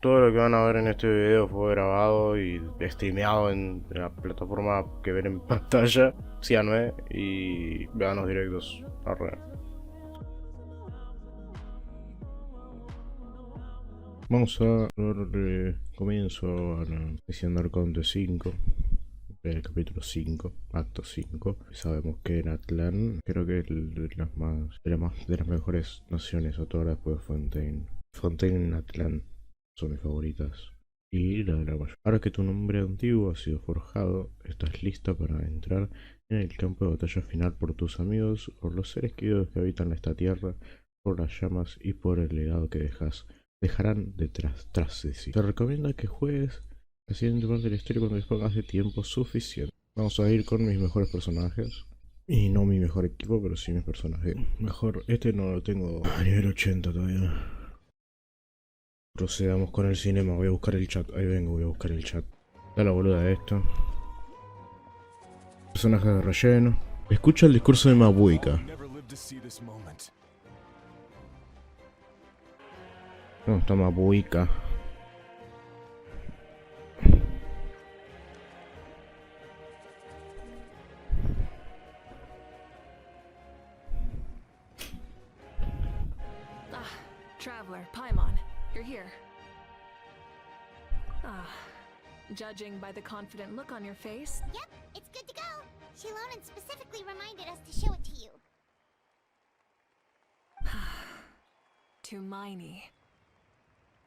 Todo lo que van a ver en este video fue grabado y streameado en la plataforma que ven en pantalla. Síganme y vean los directos. Arre. Vamos a darle comienzo a la misión de ARCONTE 5. El capítulo 5, acto 5. Sabemos que NATLAN creo que es de las mejores naciones otorgadas después de Fontaine. Fontaine y NATLAN son mis favoritas. Y la de la mayor. Ahora que tu nombre antiguo ha sido forjado, estás lista para entrar en el campo de batalla final por tus amigos, por los seres queridos que habitan esta tierra, por las llamas y por el legado que dejarán tras de sí. Te recomiendo que juegues la siguiente parte de la historia cuando dispongas de tiempo suficiente. Vamos a ir con mis mejores personajes. Y no mi mejor equipo, pero sí mis personajes. Mejor, este no lo tengo a nivel 80 todavía. Procedamos con el cinema, voy a buscar el chat. Ahí vengo, voy a buscar el chat. Da la boluda de esto. Personajes de relleno. Escucha el discurso de Mabuika. No, está Mabuika. Traveler, Paimon, you're here. Judging by the confident look on your face. Yep, it's good to go. Shilonen specifically reminded us to show it to you. To Miney.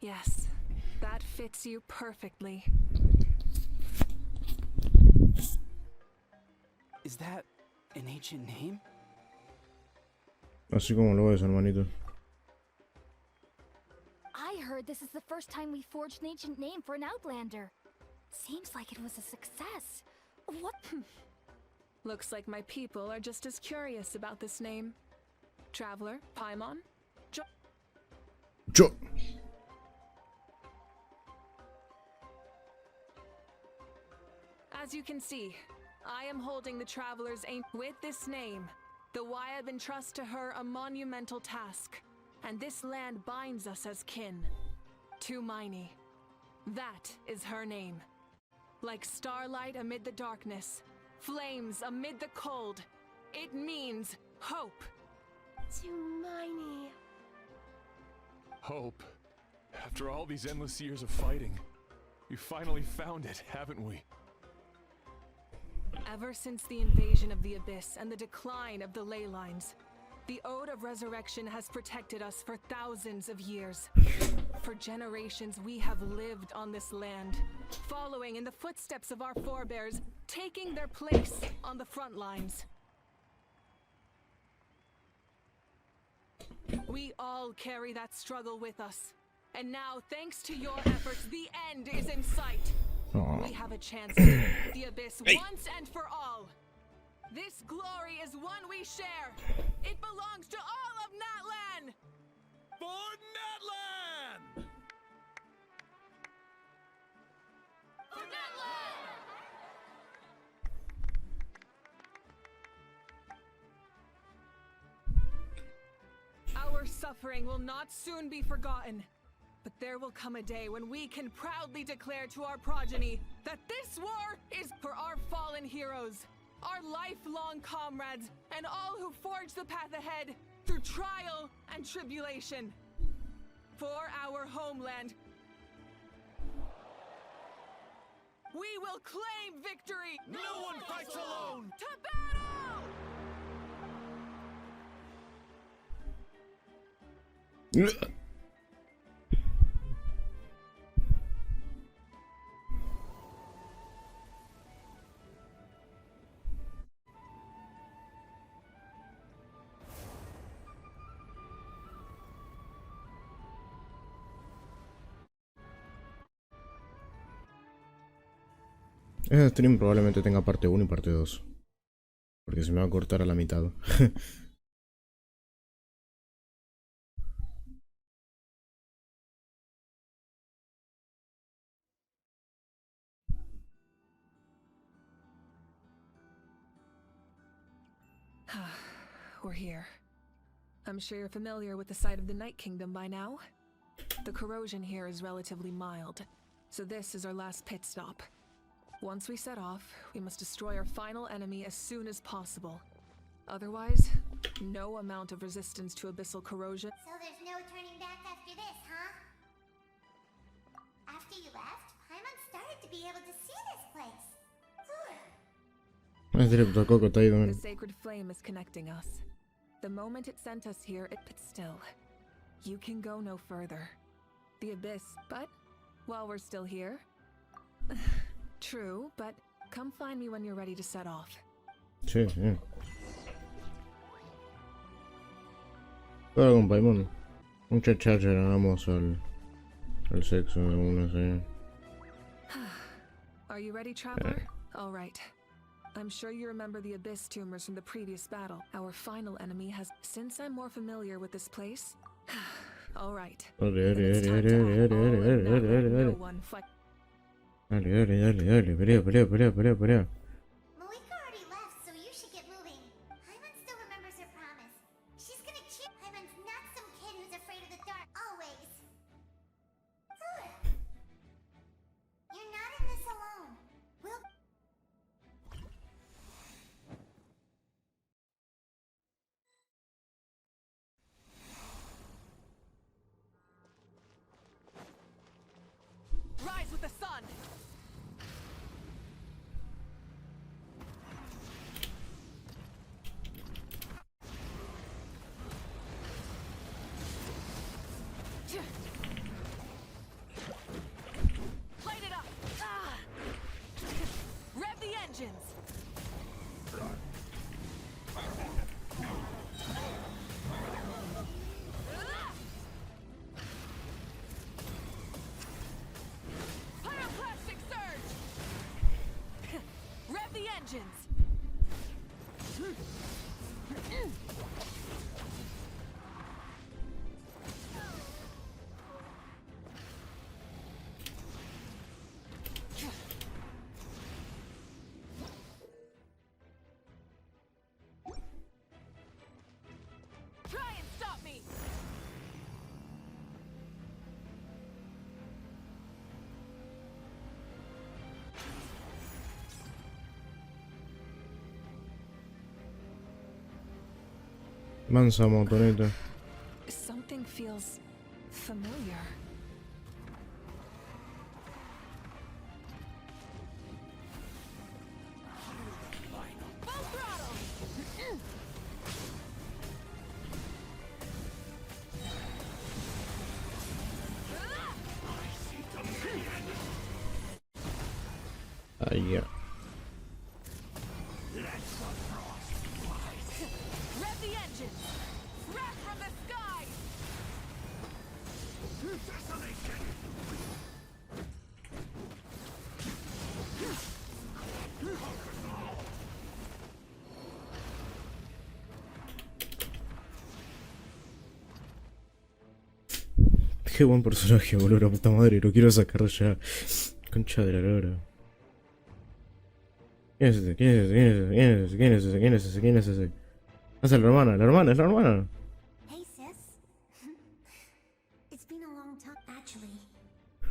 Yes, that fits you perfectly. Is that an ancient name? Así como lo ves, hermanito. I heard this is the first time we forged an ancient name for an Outlander. Seems like it was a success. What? Looks like my people are just as curious about this name. Traveler, Paimon? Yo. As you can see, I am holding the Traveler's aim with this name. The Wyab entrust to her a monumental task, and this land binds us as kin. To Miney. That is her name. Like starlight amid the darkness, flames amid the cold, it means hope. To Miney. Hope. After all these endless years of fighting, we finally found it, haven't we? Ever since the invasion of the Abyss and the decline of the ley lines, the Ode of Resurrection has protected us for thousands of years. For generations we have lived on this land, following in the footsteps of our forebears, taking their place on the front lines. We all carry that struggle with us. And now, thanks to your efforts, the end is in sight. We have a chance to defeat the Abyss once and for all. This glory is one we share. It belongs to all of NATLAN! For NATLAN! For NATLAN! Our suffering will not soon be forgotten. But there will come a day when we can proudly declare to our progeny that this war is for our fallen heroes, our lifelong comrades, and all who forge the path ahead through trial and tribulation. For our homeland, we will claim victory! No one fights alone! To battle! Este stream probablemente tenga parte 1 y parte 2. Porque se me va a cortar a la mitad. We're here. I'm sure you're familiar with the site of the Night Kingdom by now. The corrosion here is relatively mild, so this is our last pit stop. Once we set off, we must destroy our final enemy as soon as possible. Otherwise, no amount of resistance to abyssal corrosion. So there's no turning back after this, huh? After you left, Paimon started to be able to see this place. Es directo, Coco está ahí The también. sacred flame is connecting us. The moment it sent us here, it put still. You can go no further. The abyss, but while we're still here. True, but come find me when you're ready to set off. Sí, sí. Todo con Paimon. Mucha chacha, vamos al sexo de una, sí. Are you ready, traveler? All right. I'm sure you remember the abyss tumors from the previous battle. Our final enemy has... Since I'm more familiar with this place... All right. Dale, Then it's time to act all and not let no one fight. Dale, pelea. Malika already left, so you should get moving. Paimon still remembers her promise. She's gonna cheer. Paimon's not some kid who's afraid of the dark, always. You're not in this alone. We'll... Rise with the sun! Light it up! Ah! Rev the engines! Pyroclastic surge! Rev the engines! Try and stop me! Mansa motoneta. Something feels familiar. Full throttle! Ahí ya. Rev the engines! Wrath from the sky! Qué buen personaje, boludo, la puta madre, lo quiero sacar ya. Concha de la lora. ¿Quién es ese? ¿Quién es ese? Es la hermana. Hey, sis. It's been a long time. Actually,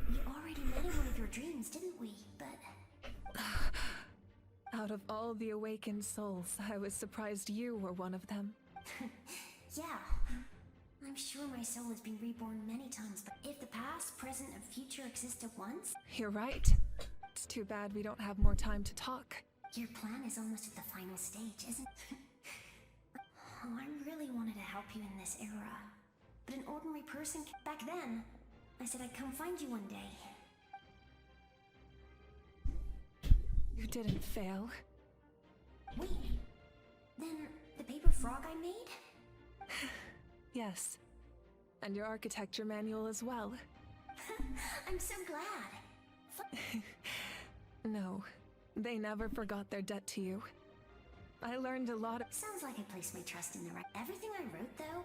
we already met in one of your dreams, didn't we? But... Out of all the awakened souls, I was surprised you were one of them. yeah. I'm sure my soul has been reborn many times, but if the past, present, and future exist at once, You're right. It's too bad we don't have more time to talk. your plan is almost at the final stage, isn't it? Oh, I really wanted to help you in this era. But an ordinary person, back then, I said I'd come find you one day. You didn't fail. Wait, then the paper frog I made? Yes. And your architecture manual as well. I'm so glad. No, they never forgot their debt to you. I learned a lot of... Sounds like I placed my trust in the right... Everything I wrote, though?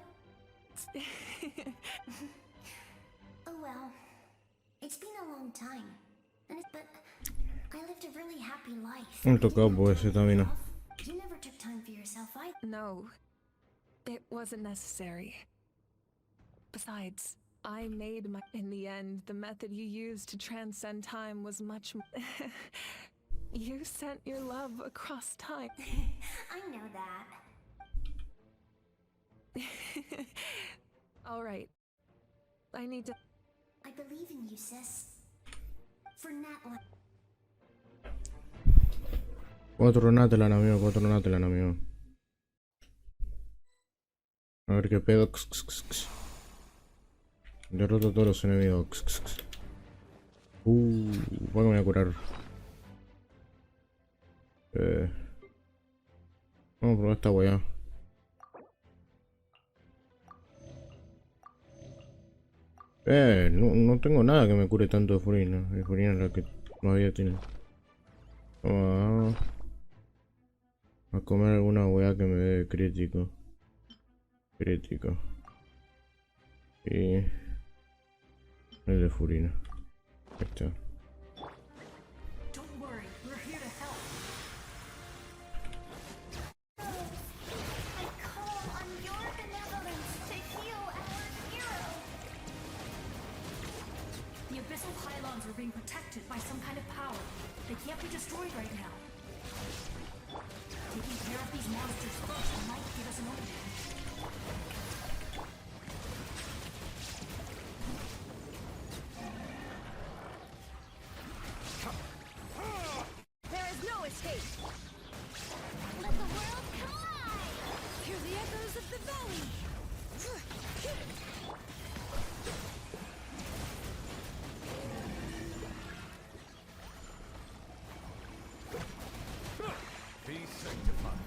Oh well. It's been a long time. But I lived a really happy life. Un tocapo ese también. You never took time for yourself either. No, it wasn't necessary. Besides, I made my. In the end, the method you used to transcend time was much. You sent your love across time. I know that. All right. I need to. I believe in you, sis. For NATLAN. 4 NATLAN, amigo, 4 NATLAN, amigo. A ver qué pedo. Derroto a todos los enemigos. Bueno, me voy a curar. Vamos a probar esta weá. No tengo nada que me cure tanto de Furina. De Furina es la que todavía tiene. Vamos a comer alguna weá que me dé crítico. Y el de Furina. Ahí está. Don't worry, we're here to help. I call on your benevolence to heal our hero. The abyssal pylons are being protected by some kind of power. They can't be destroyed right now. Taking care of these monsters first might give us an opening. There is no escape! Let the world collide! Hear the echoes of the valley! Be sanctified.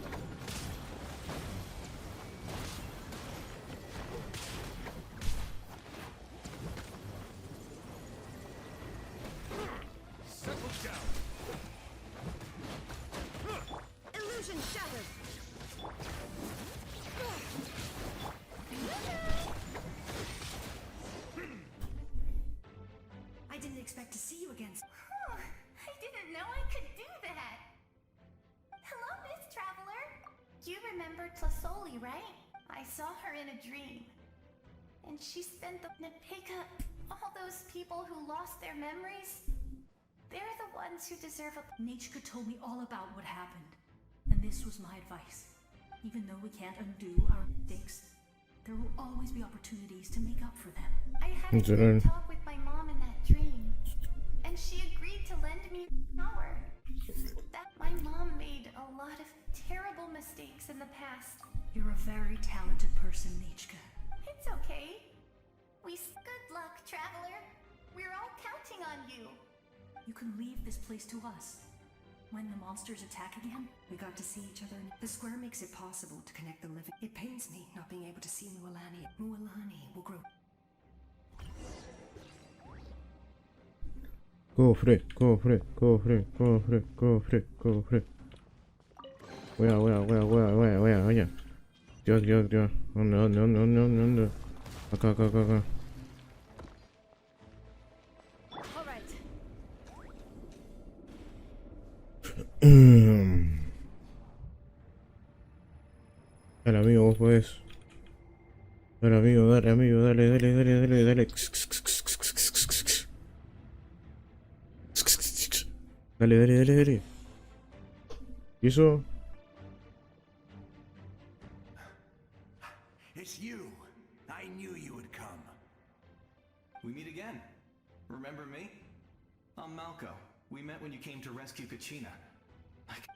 Settle down. Illusion shattered! I didn't expect to see you again. I didn't know I could do that. Hello, Miss Traveler. You remember Tlasoli, right? I saw her in a dream. And she spent the to pick up all those people who lost their memories. They're the ones who deserve a. Nachka told me all about what happened, and this was my advice. Even though we can't undo our mistakes, there will always be opportunities to make up for them. I had a good talk with my mom in that dream, and she agreed to lend me power. That my mom made a lot of terrible mistakes in the past. You're a very talented person, Nachka. It's okay. Good luck, Traveler. We're all counting on you. You can leave this place to us. When the monsters attack again, we got to see each other. The square makes it possible to connect the living. It pains me not being able to see Mualani. Mualani will grow. Cofre. Wea. Dios. ¿Dónde? Acá. All right. Dale, amigo, vos podés. Dale, amigo, dale. Dale. ¿Y eso? It's you. I knew you would come. We meet again. Remember me? I'm Malco. We met when you came to rescue Kachina.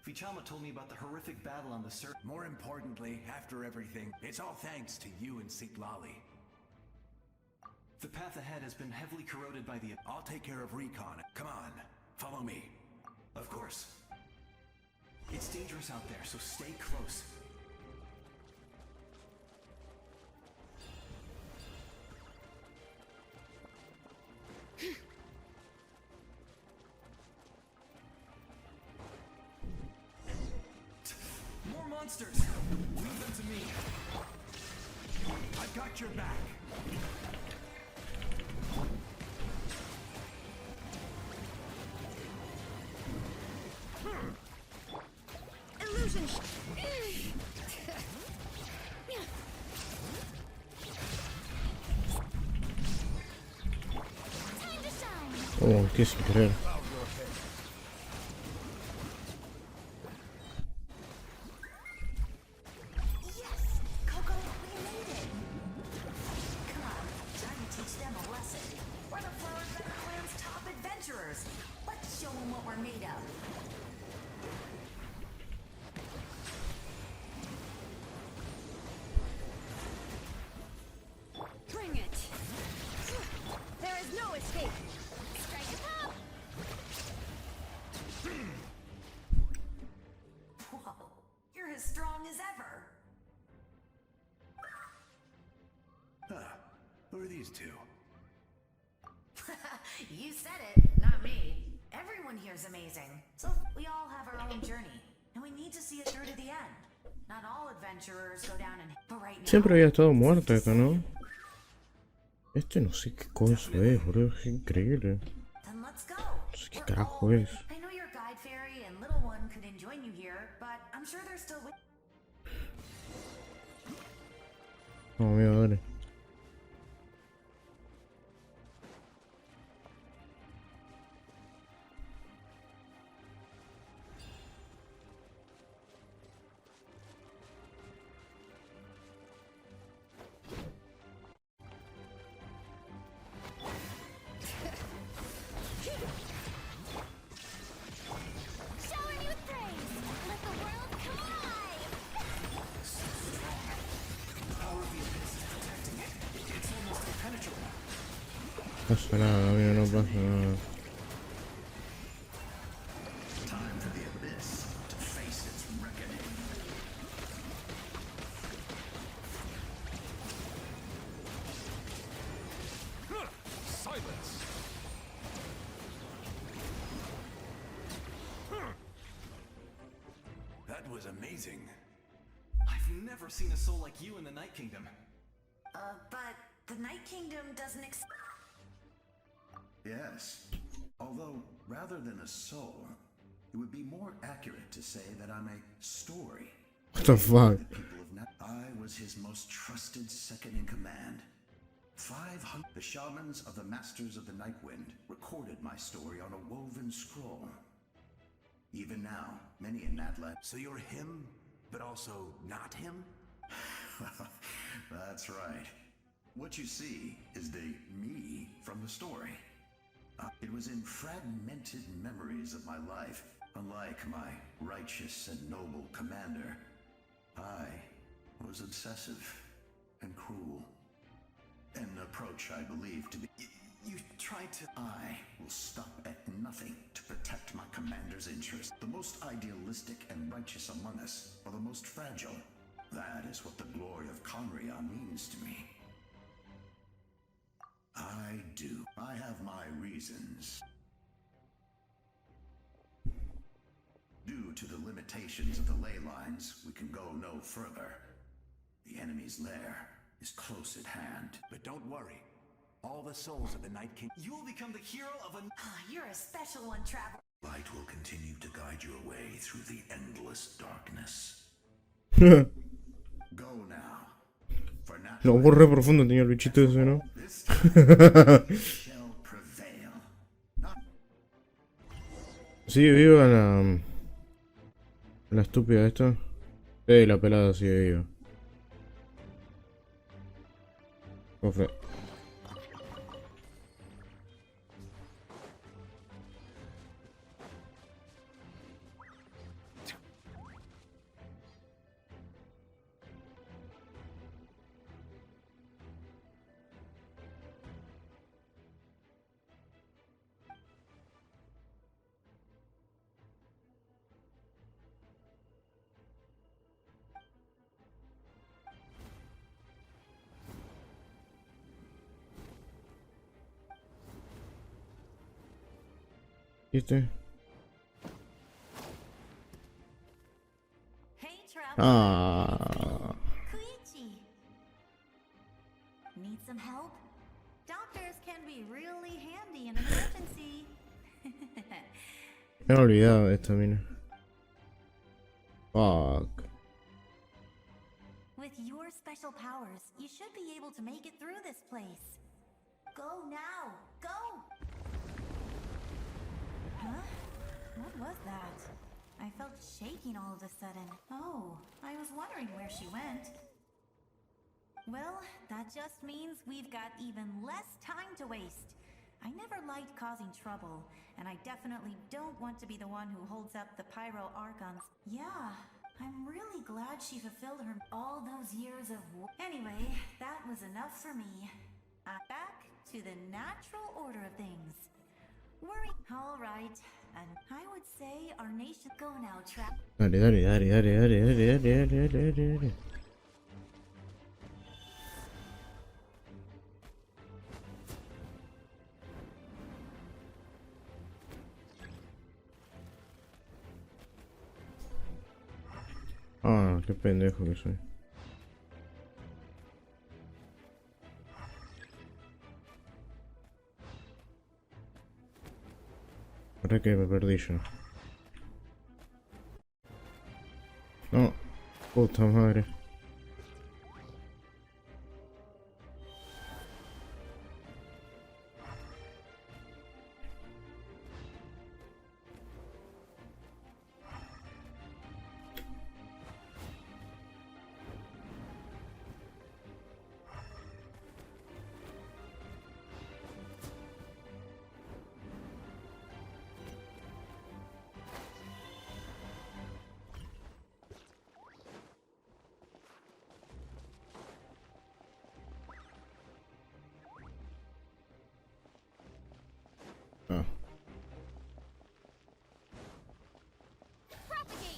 Vichama told me about the horrific battle on the surface. More importantly, after everything, it's all thanks to you and Siglali. The path ahead has been heavily corroded by the... I'll take care of recon. Come on, follow me. Of course. It's dangerous out there, so stay close. More monsters! Leave them to me. I've got your back. Illusion Oh, qué sin querer. Yes! Coco, we made it! Come on, time to teach them a lesson. We're the Flower Feather Clan's top adventurers. Let's show them what we're made of. Bring it! There is no escape! Strike it up! Whoa, you're as strong as ever. Huh. Who are these two? You said it, not me. Everyone here's amazing. So we all have our own journey, and we need to see it through to the end. Not all adventurers go down and... But right now, Siempre había estado muerta acá, ¿no? Este no sé qué cosa es, boludo. Es increíble. then let's go. No sé qué We're carajo all- es. I know your guide fairy and little one couldn't join you here, but I'm sure they're still with... No, amigo, dale. Showering you with praise! Let the world come alive! Power of the abyss is protecting it. It's almost impenetrable. No pasa nada, amigo, no pasa nada. Time for the abyss to face its reckoning. Silence! That was amazing. I've never seen a soul like you in the Night Kingdom. But the Night Kingdom doesn't Yes. Although, rather than a soul, it would be more accurate to say that I'm a story. What the fuck? The people of I was his most trusted second in command. 500. The shamans of the Masters of the Night Wind recorded my story on a woven scroll. Even now, many in NATLAN. So you're him, but also not him? That's right. What you see is the me from the story. It was in fragmented memories of my life. Unlike my righteous and noble commander, I was obsessive and cruel. An approach I believe to be... You tried to... I will stop at nothing to protect my commander's interests. The most idealistic and righteous among us are the most fragile. That is what the glory of Conria means to me. I do. I have my reasons. Due to the limitations of the ley lines, we can go no further. The enemy's lair is close at hand. But don't worry. All the souls of the Night King... You will become the hero of a... You're a special one, Travel. Light will continue to guide your way through the endless darkness. Go now. For now, Lo borré profundo tenía el bichito ese, ¿no? this time shall prevail. Not ¿Sigue viva la estúpida esta? Sí, la pelada sigue viva. Cofre. ¿Viste? Hey, Traveler. Ah. Koichi. Need some help? Doctors can be really handy in an emergency. Me he olvidado de esta mina. Fuck. With your special powers, you should be able to make it through this place. Go now. Go! was that? I felt shaking all of a sudden. Oh, I was wondering where she went. Well, that just means we've got even less time to waste. I never liked causing trouble, and I definitely don't want to be the one who holds up the pyro archons. Yeah, I'm really glad she fulfilled her all those years of war. Anyway, that was enough for me. Back to the natural order of things. Worry. All right, and I would say our nation go now, trap. Dale, dale, dale, dale, dale, dale, dale, dale, dale, dale. Ah, qué pendejo que soy. Ahora que me perdí yo. No, puta madre. Ah. Propagate!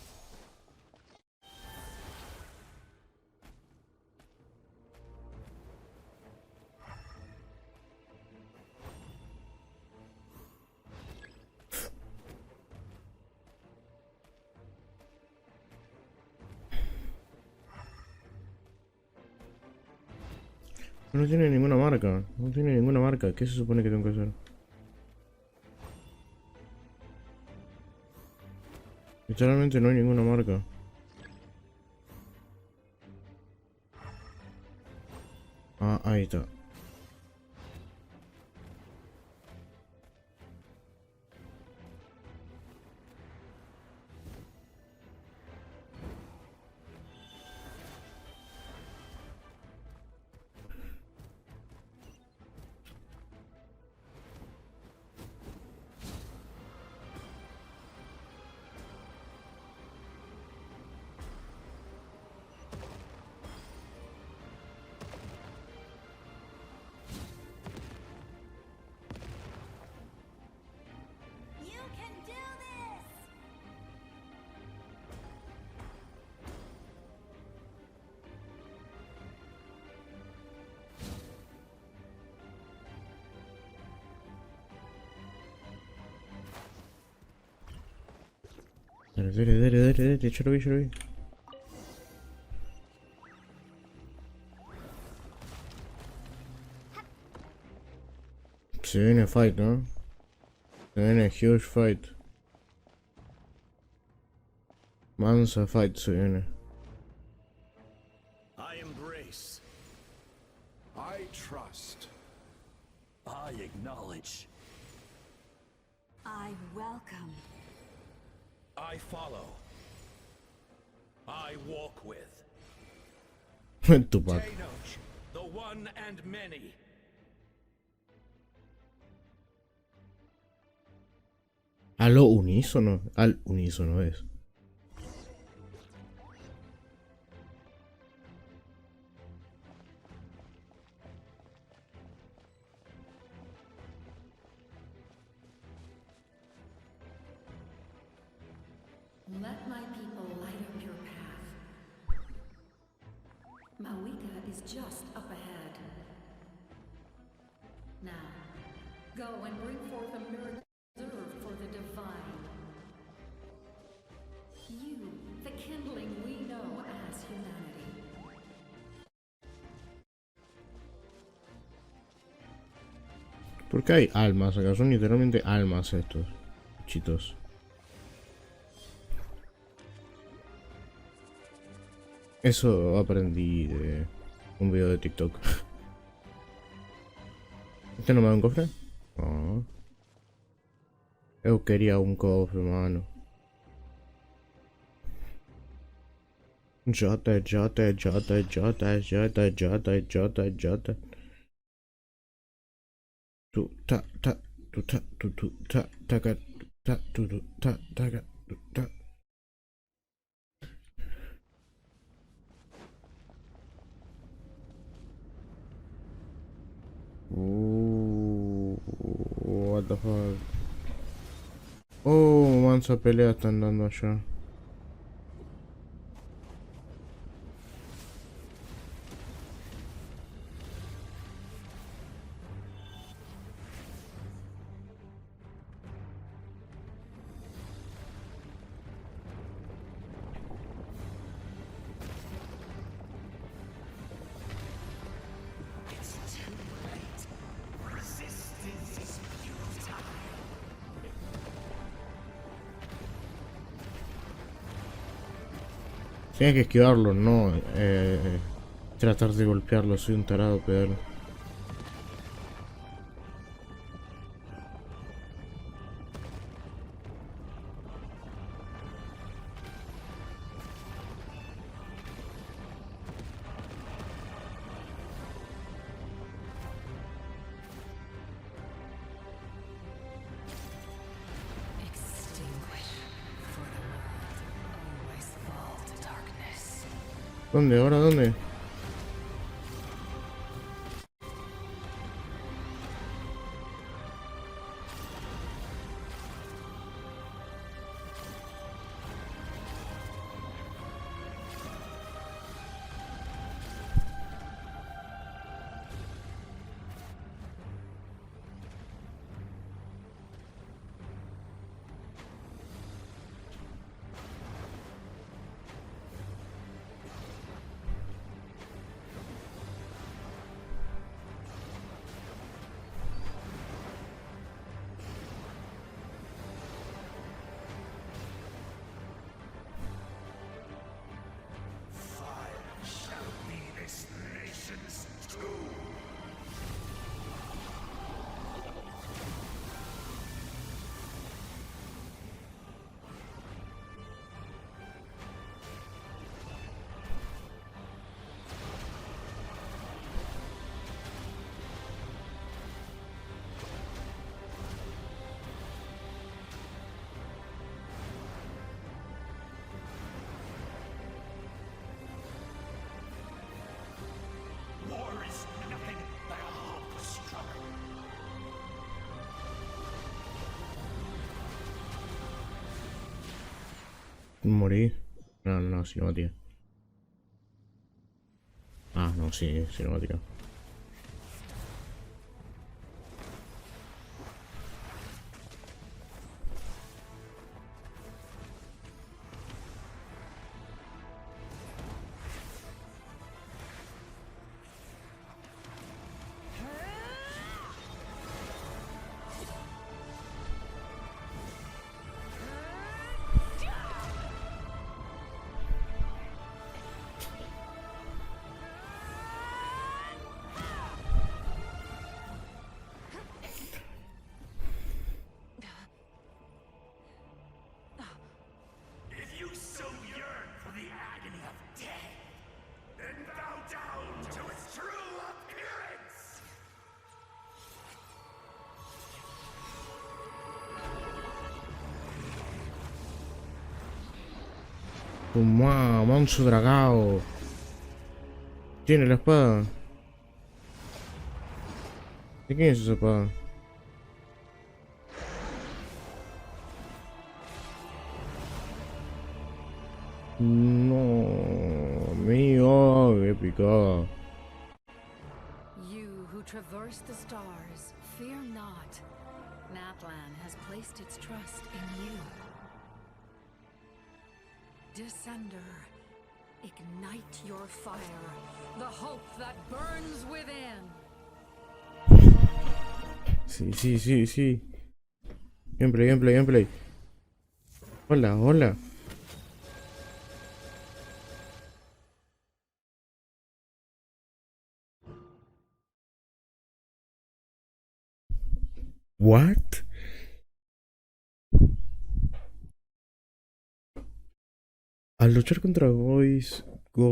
No tiene ninguna marca. No tiene ninguna marca. ¿Qué se supone que tengo que hacer? Literalmente no hay ninguna marca. Ah, ahí está. You can do this! Dale, dale, dale, dale, dale. Yo lo vi, yo lo vi. Se viene fight, ¿no? Se viene huge fight. Mansa fight se viene. I embrace. I trust. I acknowledge. I welcome. I follow. I walk with. Tupac. Tenoch, the one and many. A lo unísono. Al unísono es. Let my people light up your path. Mawika is just up ahead. Now, go and bring forth a miracle reserved for the divine. You, the kindling we know as humanity. ¿Por qué hay almas acá? Son literalmente almas estos chitos. Eso aprendí de un video de TikTok. ¿Este no me da un cofre? No. Yo quería un cofre, mano. Jota, Jota, Jota, Jota, Jota, Jota, Jota, Jota. Tu ta ta tu ta tu ta ta ka ta tu ta ta ka tu ta. What the fuck? Oh, mansa pelea están dando allá. Tienes que esquivarlo, no tratar de golpearlo, soy un tarado pedal. ¿Dónde? ¿Ahora dónde? Morí. No, no, cinemática. Ah, no, sí, cinemática. Manso dragao. Tiene la espada. ¿De quién es esa espada? No, mío, qué picada. You who traverse the stars, fear not. NATLAN has placed its trust in you. Descender, ignite your fire, the hope that burns within. Sí. Gameplay. Hola. What? Al luchar contra Boys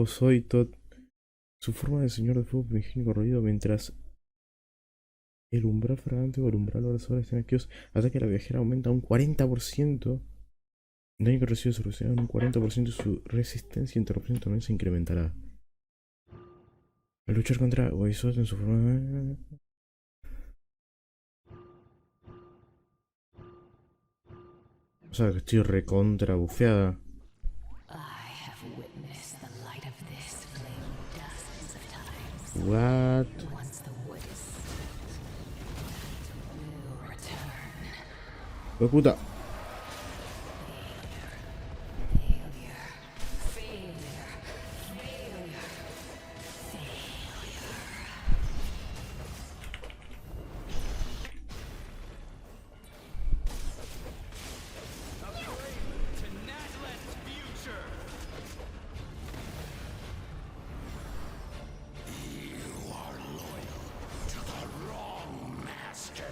soy Todd. Su forma de señor de fuego primigenio corroído mientras el umbral fragante o el umbral abrasador están activos. Ataque a la viajera aumenta un 40%. Daño que recibe su velocidad un 40% y su resistencia a interrupción también se incrementará. Al luchar contra Waisot en su forma... O sea, que estoy recontra bufeada. What? ¡Qué puta! To NATLAN's future! You are loyal to the wrong master.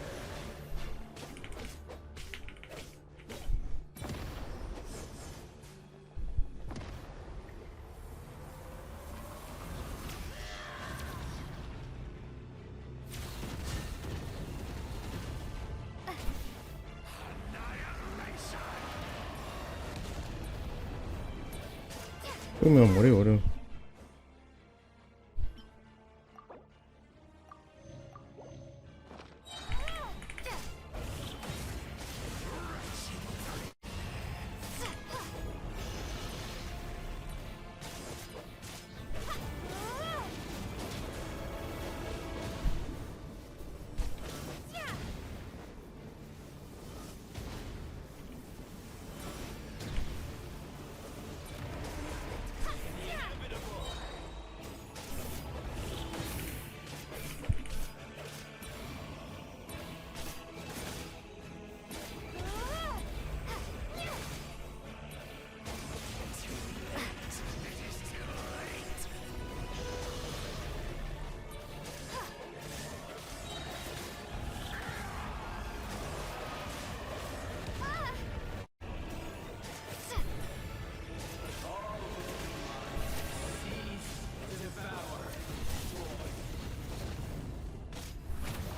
Yo me voy a morir, boludo.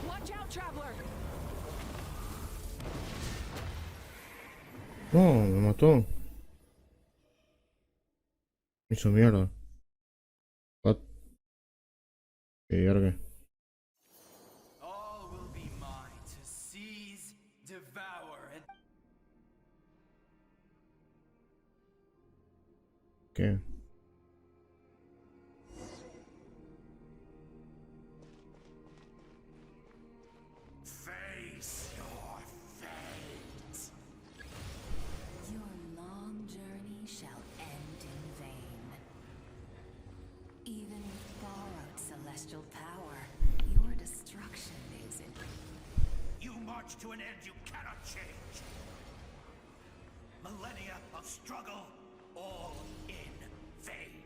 Watch out, traveler! No, me mató. Me hizo mierda. What? ¿Qué verga? All will be mine to seize, devour, and... ¿Qué? Face your fate. Your long journey shall end in vain. Even with borrowed celestial power, your destruction is in... You march to an end you cannot change. Millennia of struggle, all in vain.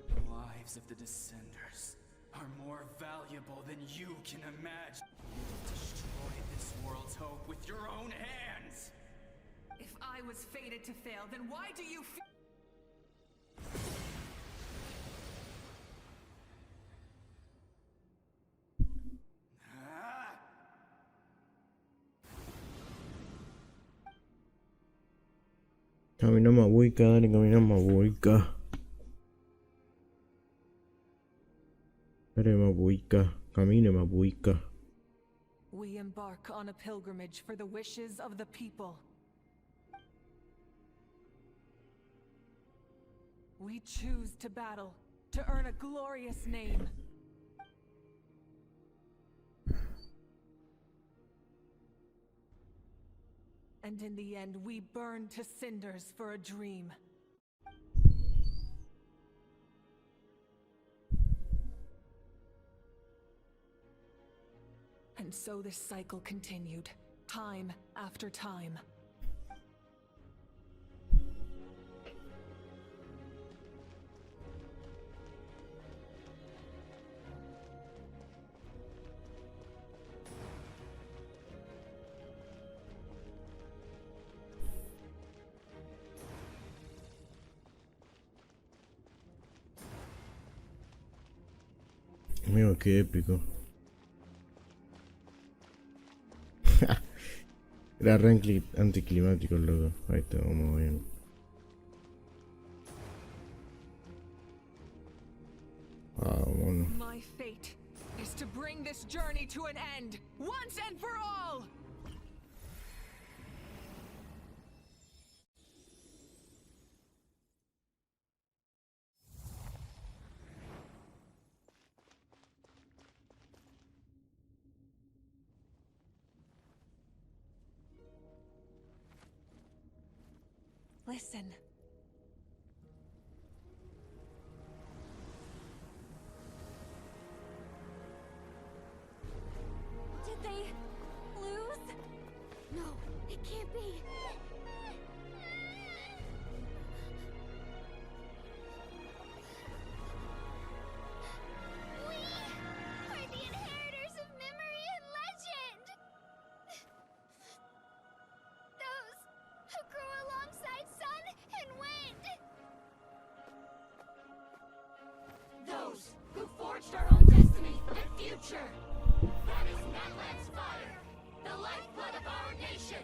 The lives of the Descenders are more valuable than you can imagine. You've destroyed this world's hope with your own hands! If I was fated to fail, then why do you feel... Ah! Camina mabuica, dale, camina mabuica. Dale mabuica, camine mabuica. We embark on a pilgrimage for the wishes of the people. We choose to battle, to earn a glorious name. And in the end, we burn to cinders for a dream. And so this cycle continued, time after time. Mío, qué épico. Era re anticlimático el loco. Ahí está, vamos bien. Ah, bueno. My fate is to bring this journey to an end, once and for all! Listen. Did they lose? No, it can't be. We are the inheritors of memory and legend. Those who grew alongside sun and wind. Those who forged our own destiny and future. That is NATLAN's fire, the lifeblood of our nation.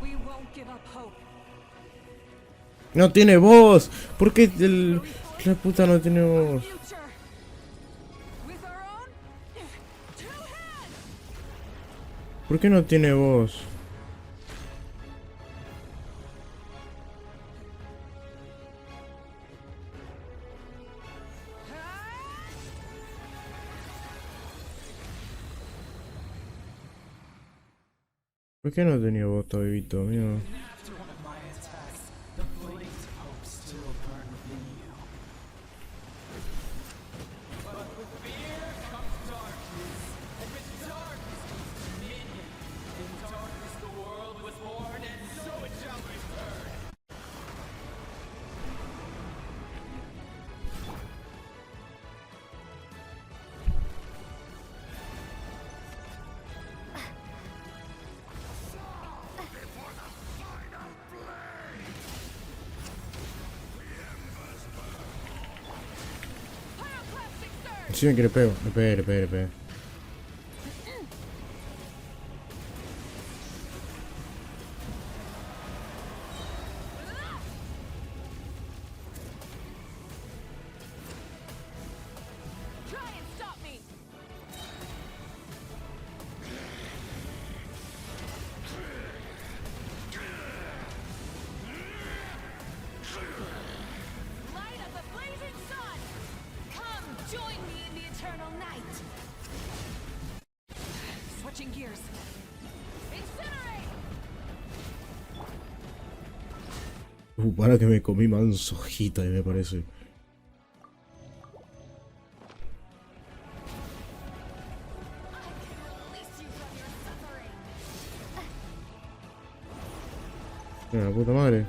We won't give up hope. No tiene voz. ¿Por qué la puta no tiene voz? Future. With our own two hands. ¿Por qué no tiene voz? ¿Por qué no tenía voz, tabibito mío? After one of my attacks, the blaze of hope still burned within you. But with fear comes darkness, and with darkness comes dominion. In darkness the world was born, and so it shall return. Si me quiere pego, le pegué. Try and stop me. Light of the blazing sun, come join me in the eternal night. Switching gears. Incinerate. Para que me comí manzojita, me parece. I can release you from your suffering. La puta madre.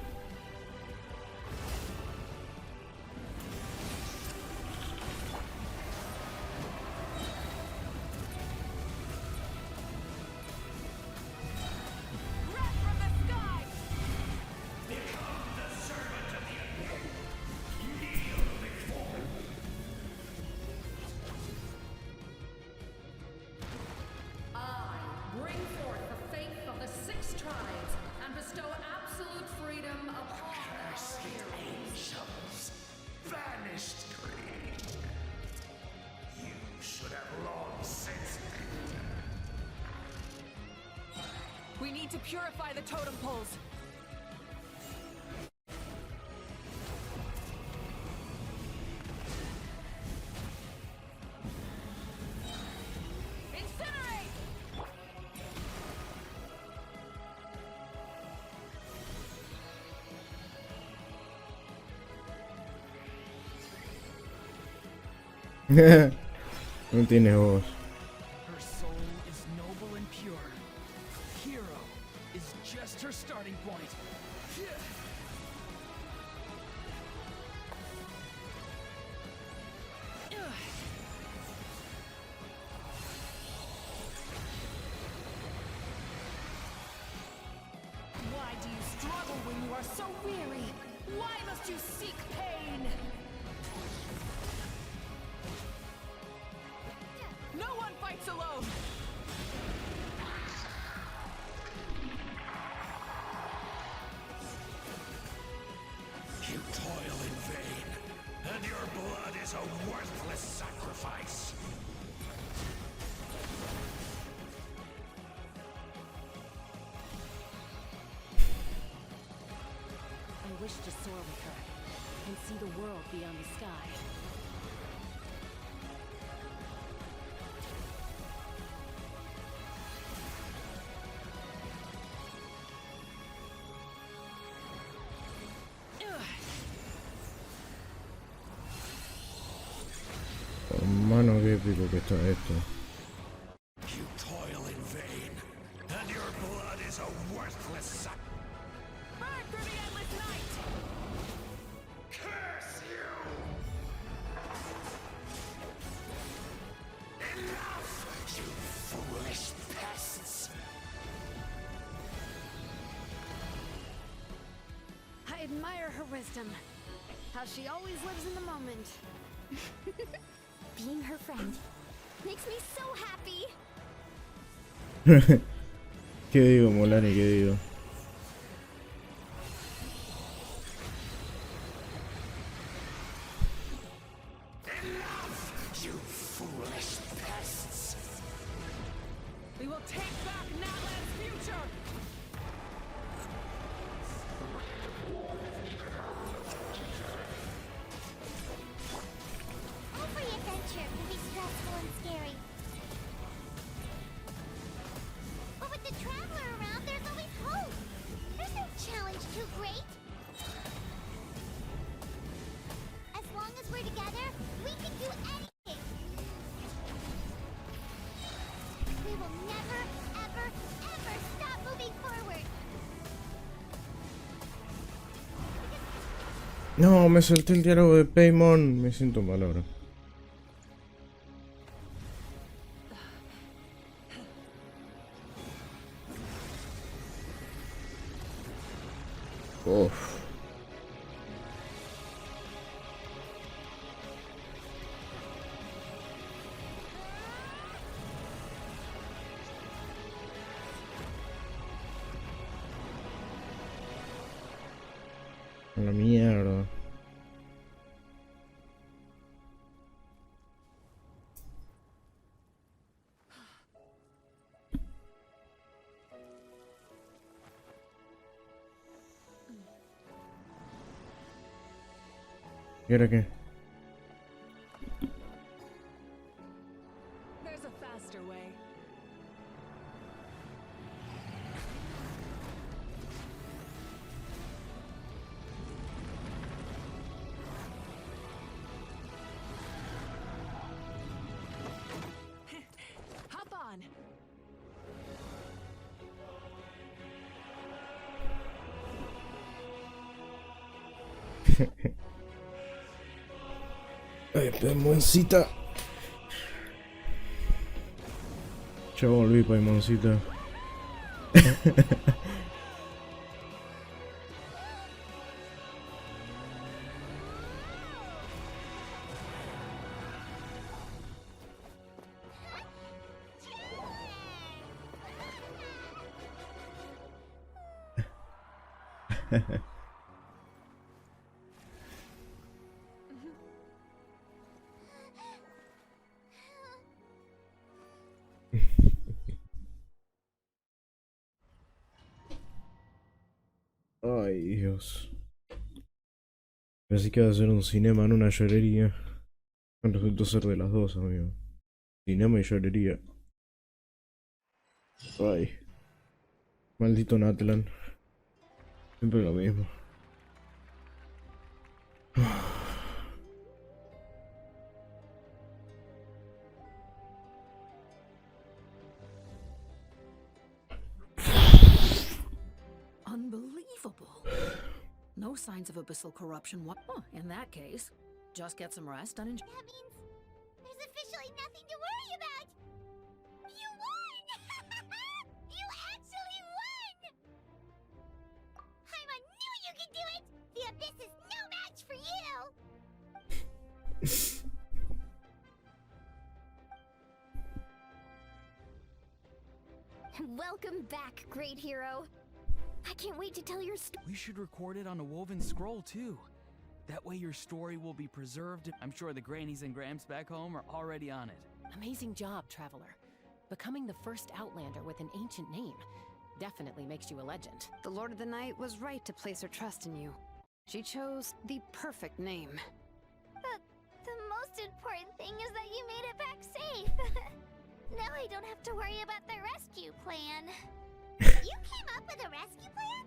Breath from the sky. Bring forth the faith of the 6 tribes and bestow absolute freedom upon our heroes. Angels, vanished. You should have long since We need to purify the totem poles. No tienes voz. Her soul is noble and pure. Hero is just her starting point. Why do you struggle when you are so weary? Why must you seek pain? No one fights alone! You toil in vain, and your blood is a worthless sacrifice. I wish to soar with her and see the world beyond the sky. Mano, qué épico que está esto. You toil in vain, and your blood is a worthless sacrifice. Burn through the endless night! Curse you! Enough, you foolish pests! I admire her wisdom. How she always lives in the moment. Being her friend makes me so happy. ¿Qué digo, Molani? ¿Qué digo? Enough, you foolish pests! We will take back NATLAN's future! Every adventure can be stressful and scary. But with the Traveler around, there's always hope. There's no challenge too great. As long as we're together, we can do anything. We will never, ever, ever stop moving forward. No, me salté el diálogo de Paimon. Me siento mal ahora. Uf. A la mierda. ¿Y ahora qué? There's a faster way. Hop on! Ay, Paimoncita. Ya volví, Paimoncita. Ay, Dios. Pensé que iba a ser un cinema en una llorería. Resultó ser de las dos, amigo. Cinema y llorería. Ay. Maldito NATLAN. Siempre lo mismo. no signs of abyssal corruption. What? Oh, in that case, just get some rest and enjoy. That means there's officially nothing to worry about. You won! You actually won! Paimon knew you could do it! The Abyss is no match for you! Welcome back, great hero. I can't wait to tell your story. We should record it on a woven scroll, too. That way your story will be preserved. I'm sure the grannies and grams back home are already on it. Amazing job, Traveler. Becoming the first Outlander with an ancient name definitely makes you a legend. The Lord of the Night was right to place her trust in you. She chose the perfect name. The most important thing is that you made it back safe. Now I don't have to worry about the rescue plan. You came up with a rescue plan?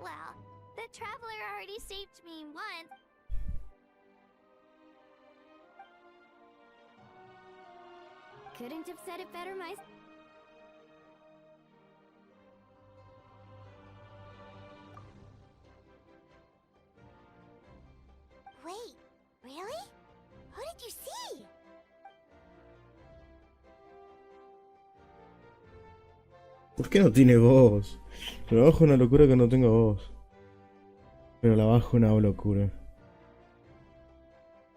Well, the Traveler already saved me once. Couldn't have said it better myself. Wait, really? Who did you see? ¿Por qué no tiene voz? Lo bajo una locura que no tenga voz. Pero la bajo una locura.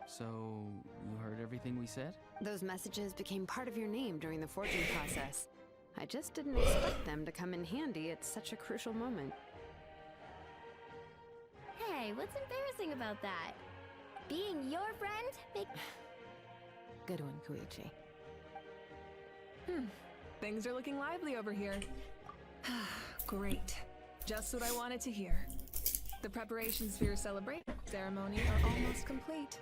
So, you heard everything we said? Those messages became part of your name during the forging process. I just didn't expect them to come in handy at such a crucial moment. Hey, what's embarrassing about that? Being your friend? Good one, Koichi. Things are looking lively over here. Great. Just what I wanted to hear. The preparations for your celebration ceremony are almost complete.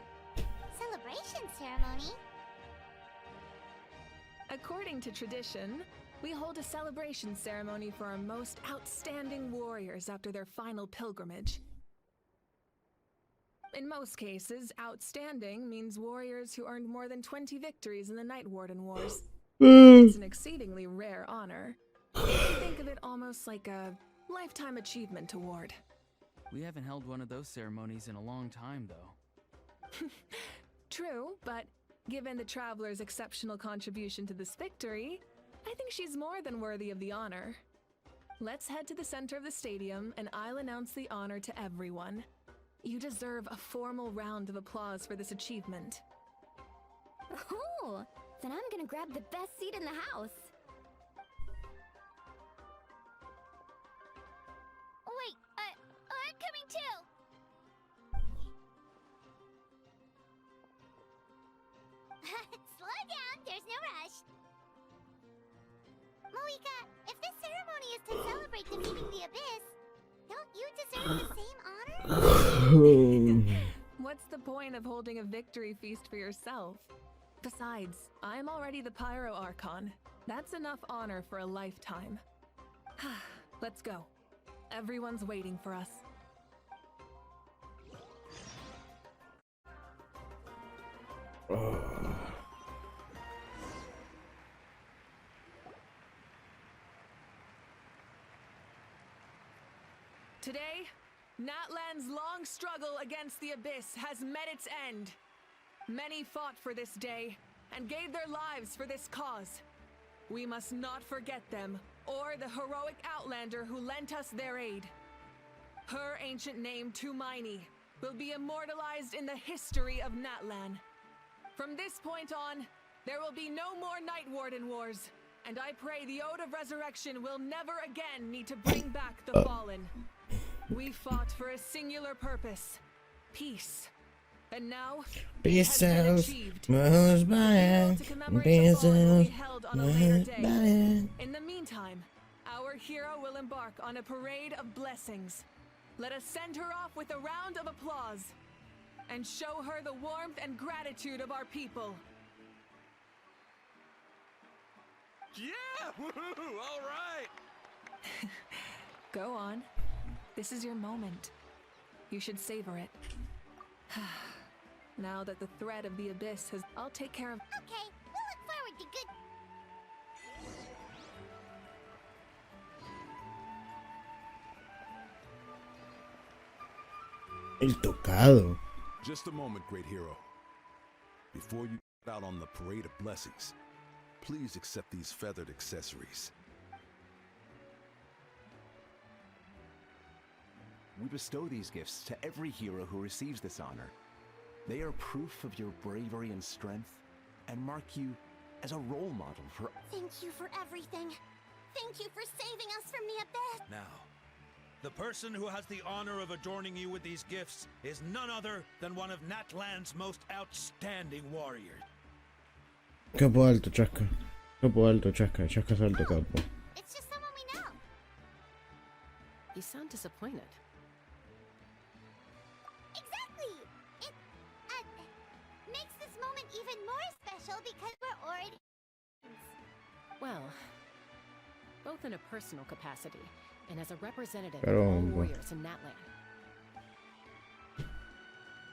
Celebration ceremony? According to tradition, we hold a celebration ceremony for our most outstanding warriors after their final pilgrimage. In most cases, outstanding means warriors who earned more than 20 victories in the Night Warden Wars. It's an exceedingly rare honor. You can think of it almost like a lifetime achievement award. We haven't held one of those ceremonies in a long time, though. True, but given the Traveler's exceptional contribution to this victory, I think she's more than worthy of the honor. Let's head to the center of the stadium and I'll announce the honor to everyone. You deserve a formal round of applause for this achievement. Oh, then I'm gonna grab the best seat in the house. Wait, I'm coming too. Slow down, there's no rush. Moika, if this ceremony is to celebrate defeating the Abyss, don't you deserve the same honor? What's the point of holding a victory feast for yourself? Besides, I'm already the Pyro Archon. That's enough honor for a lifetime. Let's go. Everyone's waiting for us. Today, NATLAN's long struggle against the Abyss has met its end. Many fought for this day and gave their lives for this cause. We must not forget them or the heroic Outlander who lent us their aid. Her ancient name, Tumaini, will be immortalized in the history of NATLAN. From this point on, there will be no more Night Warden Wars, and I pray the Ode of Resurrection will never again need to bring back the fallen. We fought for a singular purpose, peace. And now, Peace it has been out, achieved. most We by will to commemorate the fallen will be held on a later day. by. In the meantime, our hero will embark on a parade of blessings. Let us send her off with a round of applause and show her the warmth and gratitude of our people. Yeah! Woohoo! All right! Go on. This is your moment. You should savor it. Now that the threat of the Abyss has... I'll take care of... Okay, we'll look forward to good... El tocado. Just a moment, great hero. Before you get out on the parade of blessings, please accept these feathered accessories. We bestow these gifts to every hero who receives this honor. They are proof of your bravery and strength, and mark you as a role model for— Thank you for everything. Thank you for saving us from the abyss. Now, the person who has the honor of adorning you with these gifts is none other than one of NATLAN's most outstanding warriors. Capo alto, Chasca. Capo alto, Chasca. Chasca alto, capo. It's just someone we know. You sound disappointed. Exactly! It makes this moment even more special because we're already friends. Well, both in a personal capacity and as a representative of Caramba. all warriors in NATLAN.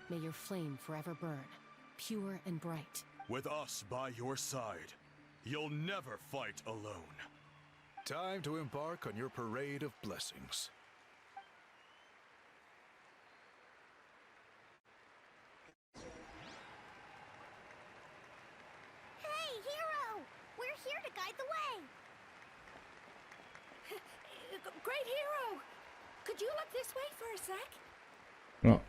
May your flame forever burn, pure and bright. With us by your side, you'll never fight alone. Time to embark on your parade of blessings. Hey, hero! We're here to guide the way. Great hero! Could you look this way for a sec? No.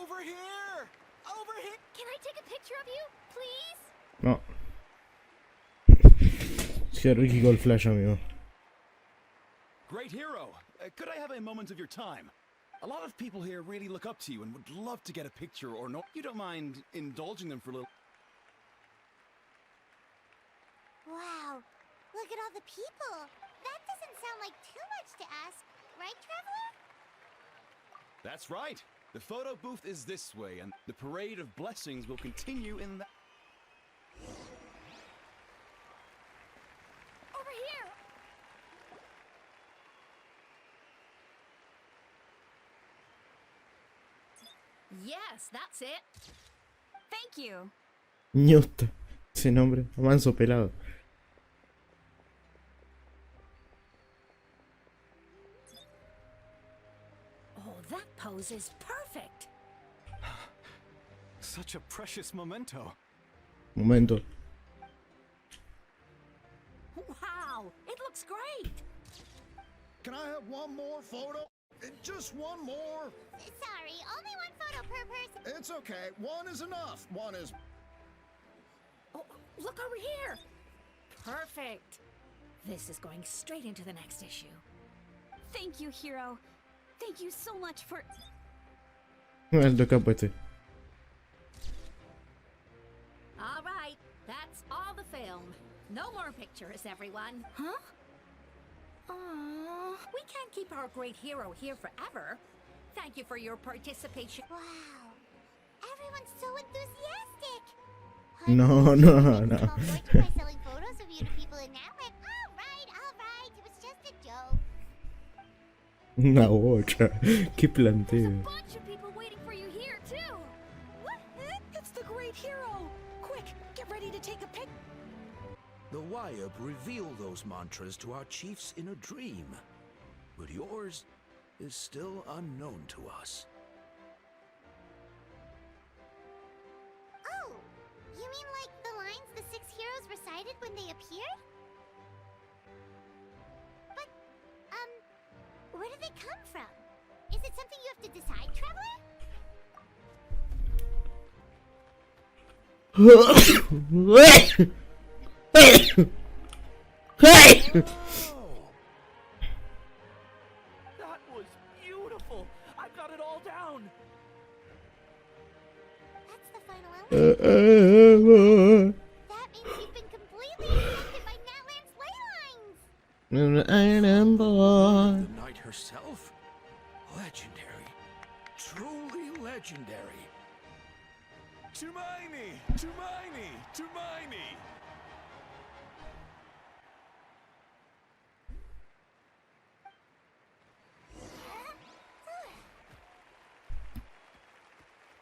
Over here! Over here! Can I take a picture of you, please? No. Si Ricky col flash, amigo. Great hero, could I have a moment of your time? A lot of people here really look up to you and would love to get a picture or no. You don't mind indulging them for a little? Wow, look at all the people. That doesn't sound like too much to ask, right, Traveler? That's right. The photo booth is this way, and the parade of blessings will continue in the— Over here! Yes, that's it. Thank you. Ñota. Ese nombre. Manso pelado. Oh, that pose is perfect. Such a precious memento. Momento. Wow, it looks great. Can I have one more photo? Just one more. Sorry, only one photo per person. It's okay. One is enough. One is... Oh, look over here. Perfect. This is going straight into the next issue. Thank you, hero. Thank you so much for... Alto capo este. All right, that's all the film. No more pictures, everyone. Huh? Aww, we can't keep our great hero here forever. Thank you for your participation. Wow, everyone's so enthusiastic. No, no, no. By selling photos of you to people in NATLAN. All right, it was just a joke. Una bocha. Qué planteo. Bunch of people waiting for you here too. What? It's the great hero. Quick, get ready to take a pic. The Wyab revealed those mantras to our chiefs in a dream, but yours is still unknown to us. Oh, you mean like the lines the 6 heroes recited when they appeared? But, where do they come from? Is it something you have to decide, Traveler? That was beautiful. I've got it all down. That's the final element. That means you've been completely accepted by NATLAN's ley lines. The knight herself? Legendary. Truly legendary. Tumaini! Tumaini! Tumaini!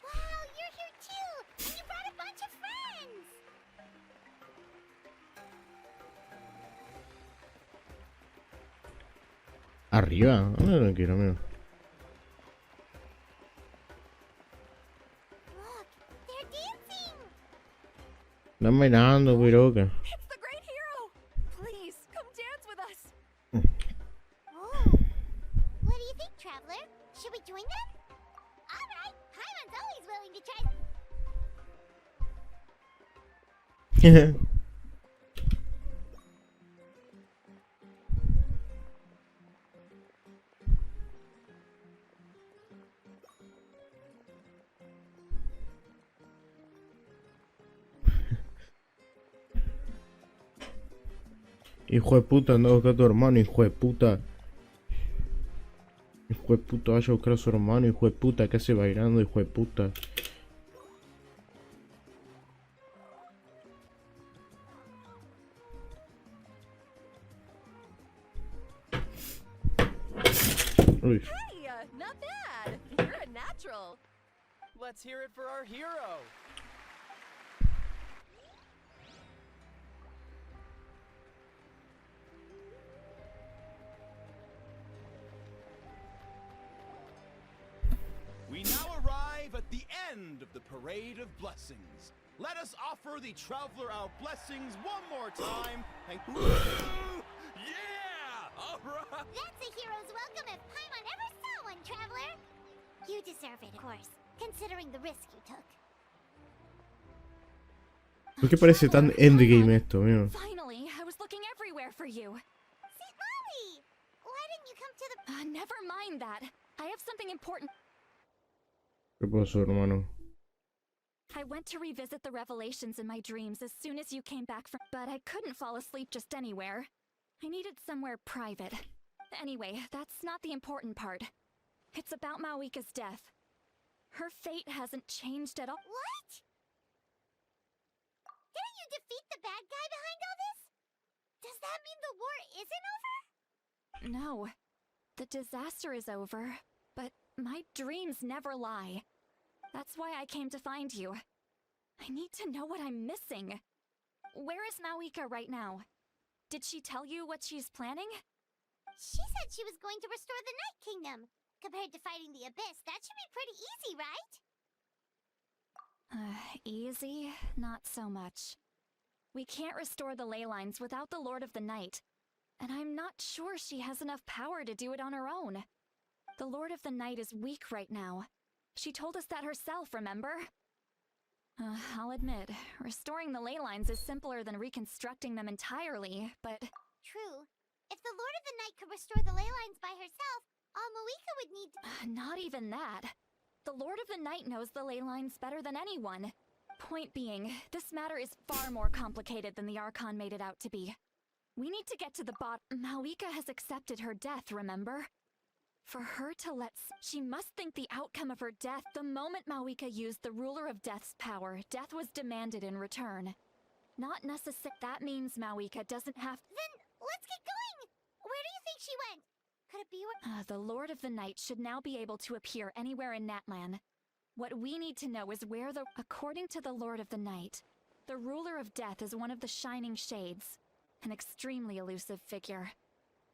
Wow, you're here too! And you brought a bunch of friends! Arriba. No quiero, amigo. Están bailando, muy loca. It's the great hero! Please, come dance with us! Oh. What do you think, Traveler? Should we join them? Alright, Paimon's always willing to try. Hijo de puta, anda a buscar a tu hermano, hijo de puta. Hijo de puta, vaya a buscar a su hermano, hijo de puta, ¿qué hace bailando, hijo de puta? Uy. Hey, not bad. You're a natural. Let's hear it for our hero. We now arrive at the end of the Parade of Blessings. Let us offer the Traveler our blessings one more time and... Yeah! Alright! That's a hero's welcome if Paimon ever saw one, Traveler. You deserve it, of course, considering the risk you took. ¿Por qué parece tan endgame esto, mío? Finally, I was looking everywhere for you. Sit, Molly! Why didn't you come to the... Never mind that. I have something important. ¿Qué pasó, hermano? I went to revisit the revelations in my dreams as soon as you came back from... But I couldn't fall asleep just anywhere. I needed somewhere private. Anyway, that's not the important part. It's about Mawika's death. Her fate hasn't changed at all. What? Didn't you defeat the bad guy behind all this? Does that mean the war isn't over? No. The disaster is over, but my dreams never lie. That's why I came to find you. I need to know what I'm missing. Where is Mawika right now? Did she tell you what she's planning? She said she was going to restore the Night Kingdom. Compared to fighting the Abyss, that should be pretty easy, right? Easy? Not so much. We can't restore the ley lines without the Lord of the Night. And I'm not sure she has enough power to do it on her own. The Lord of the Night is weak right now. She told us that herself, remember? I'll admit, restoring the ley lines is simpler than reconstructing them entirely, but... True. If the Lord of the Night could restore the ley lines by herself, all Mawika would need to... Not even that. The Lord of the Night knows the ley lines better than anyone. Point being, this matter is far more complicated than the Archon made it out to be. We need to get to the bottom. Mawika has accepted her death, remember? For her to she must think the outcome of her death. The moment Mawika used the Ruler of Death's power, death was demanded in return. Not necessary. That means Mawika doesn't have... Then, let's get going! Where do you think she went? Could it be where... The Lord of the Night should now be able to appear anywhere in NATLAN. What we need to know is where the... According to the Lord of the Night, the Ruler of Death is one of the Shining Shades. An extremely elusive figure.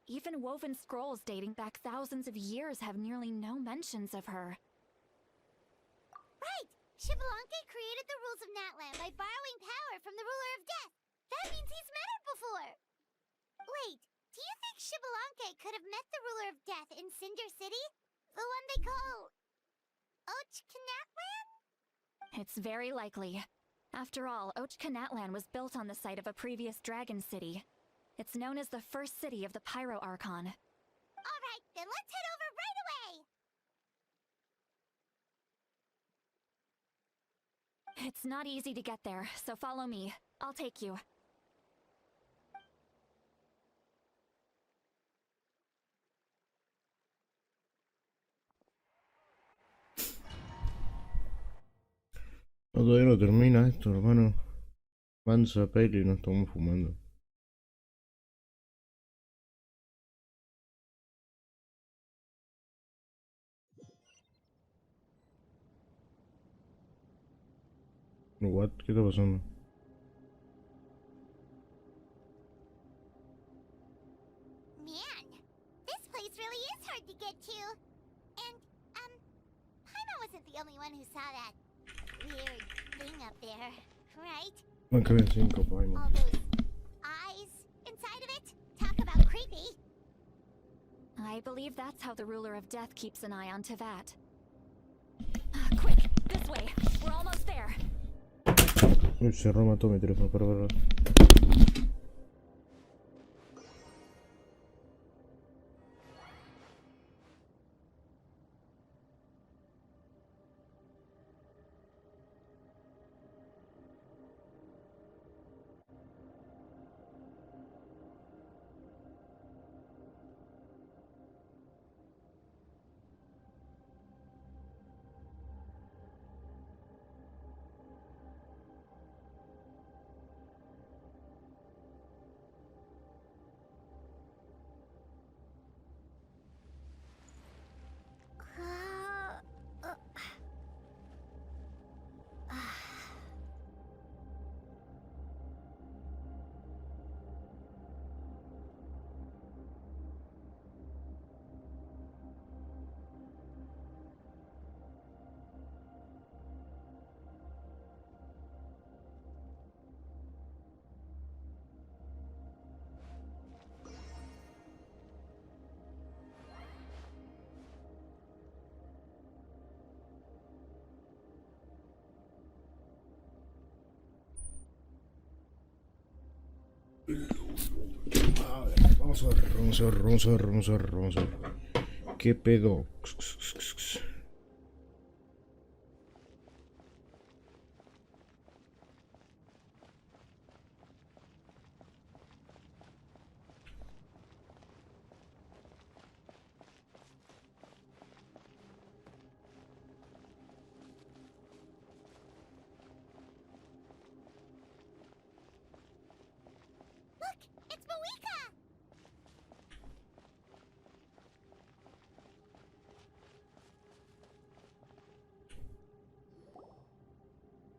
Even woven scrolls dating back thousands of years have nearly no mentions of her. Right! Xbalanque created the rules of NATLAN by borrowing power from the Ruler of Death. That means he's met her before! Wait, do you think Xbalanque could have met the Ruler of Death in Cinder City? The one they call... Ochkanatlan? It's very likely. After all, Ochkanatlan was built on the site of a previous dragon city. It's known as the first city of the Pyro Archon. Alright, then let's head over right away! It's not easy to get there, so follow me. I'll take you. No, todavía no termina esto, hermano. Mansa peli, no estamos fumando. What? ¿Qué está pasando? Man, this place really is hard to get to. And, Paimon wasn't the only one who saw that weird thing up there, right? Nunca vi 5 Paimon. All those eyes inside of it? Talk about creepy. I believe that's how the ruler of death keeps an eye on Tevat. Quick, this way. We're almost there. Se remató mi teléfono, pero. Vamos a ver. ¿Qué pedo? Look, it's Moika!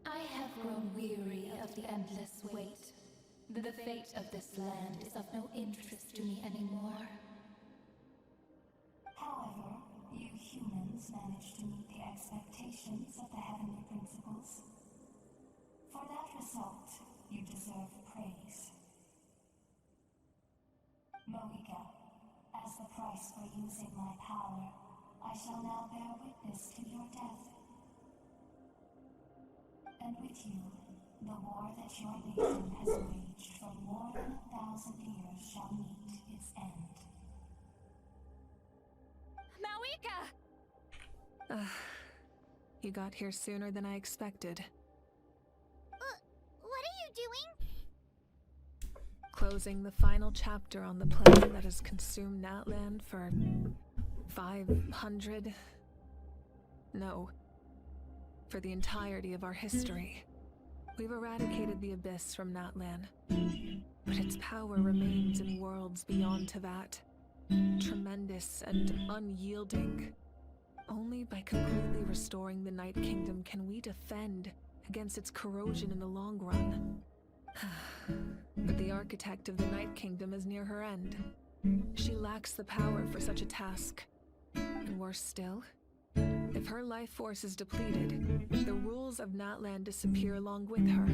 I have grown weary of the endless wait. The fate of this land is of no interest to me anymore. However, you humans managed to meet the expectations of the heavenly principles. For that result, you deserve praise. Moika, as the price for using my power, I shall now bear witness to your death. And with you, the war that your nation has waged for more than 1,000 years shall meet its end. Mawika! You got here sooner than I expected. What are you doing? Closing the final chapter on the plan that has consumed NATLAN for 500... No. For the entirety of our history. We've eradicated the Abyss from NATLAN, but its power remains in worlds beyond Tevat. Tremendous and unyielding. Only by completely restoring the Night Kingdom can we defend against its corrosion in the long run. But the architect of the Night Kingdom is near her end. She lacks the power for such a task. And worse still, if her life force is depleted, the rules of NATLAN disappear along with her.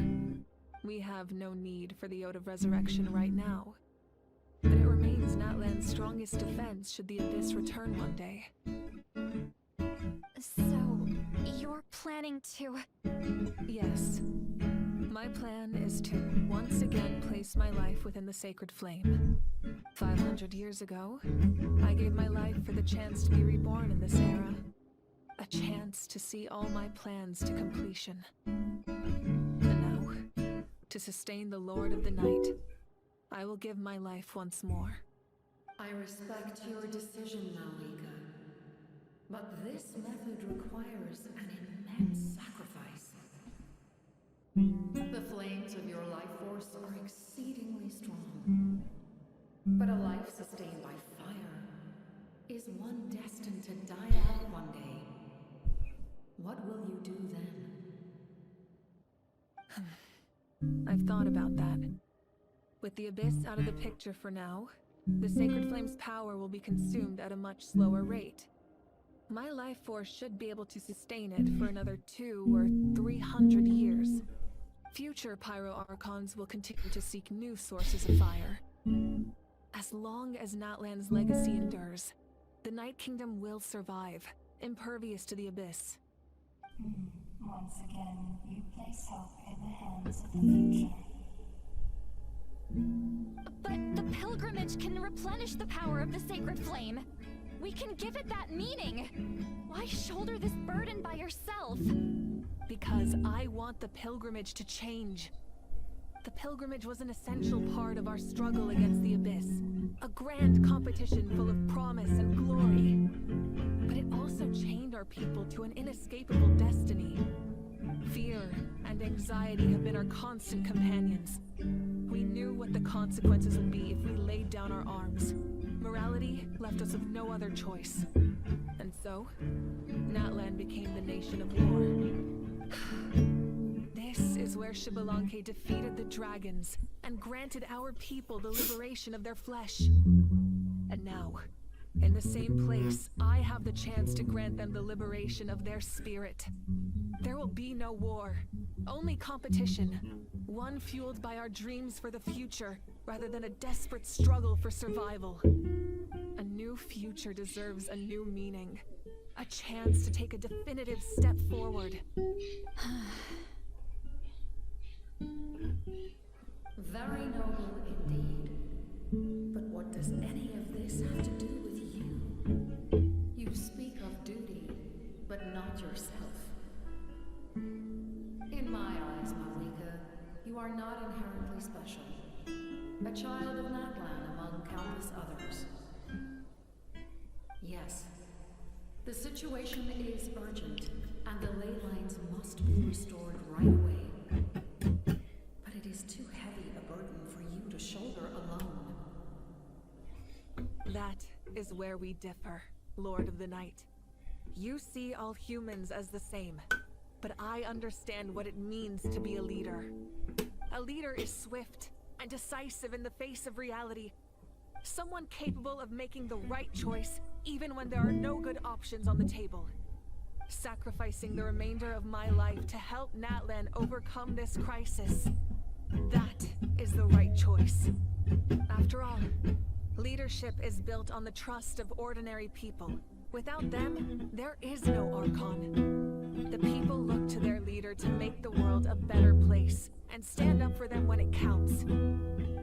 We have no need for the Ode of Resurrection right now. But it remains NATLAN's strongest defense should the Abyss return one day. So, you're planning to... Yes. My plan is to once again place my life within the sacred flame. 500 years ago, I gave my life for the chance to be reborn in this era. A chance to see all my plans to completion. And now, to sustain the Lord of the Night, I will give my life once more. I respect your decision, Mawika. But this method requires an immense sacrifice. The flames of your life force are exceedingly strong. But a life sustained by fire is one destined to die out one day. What will you do then? I've thought about that. With the Abyss out of the picture for now, the Sacred Flame's power will be consumed at a much slower rate. My life force should be able to sustain it for another 200 or 300 years. Future Pyro-Archons will continue to seek new sources of fire. As long as NATLAN's legacy endures, the Night Kingdom will survive, impervious to the abyss. Once again, you place hope in the hands of the future. But the pilgrimage can replenish the power of the sacred flame. We can give it that meaning. Why shoulder this burden by yourself? Because I want the pilgrimage to change. The pilgrimage was an essential part of our struggle against the abyss. A grand competition full of promise and glory. But it also chained our people to an inescapable destiny. Fear and anxiety have been our constant companions. We knew what the consequences would be if we laid down our arms. Morality left us with no other choice. And so, NATLAN became the nation of war. This is where Xbalanque defeated the dragons and granted our people the liberation of their flesh. And now, in the same place, I have the chance to grant them the liberation of their spirit. There will be no war, only competition. One fueled by our dreams for the future, rather than a desperate struggle for survival. A new future deserves a new meaning. A chance to take a definitive step forward. Very noble indeed. But what does any of this have to do with you? You speak of duty, but not yourself. In my eyes, Malika, you are not inherently special. A child of NATLAN among countless others. Yes, the situation is urgent, and the ley lines must be restored right away. But it is too heavy a burden for you to shoulder alone. That is where we differ, Lord of the Night. You see all humans as the same, but I understand what it means to be a leader. A leader is swift and decisive in the face of reality. Someone capable of making the right choice even when there are no good options on the table. Sacrificing the remainder of my life to help NATLAN overcome this crisis. That is the right choice. After all, leadership is built on the trust of ordinary people. Without them, there is no Archon. The people look to their leader to make the world a better place and stand up for them when it counts.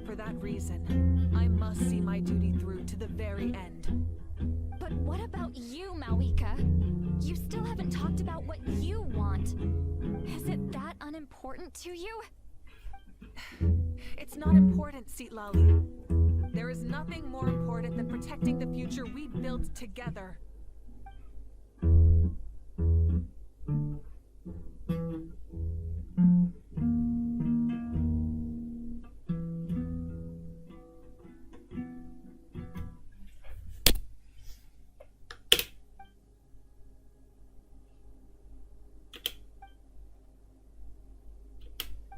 For that reason, I must see my duty through to the very end. But what about you, Malika? You still haven't talked about what you want. Is it that unimportant to you? It's not important, Citlali. There is nothing more important than protecting the future we built together.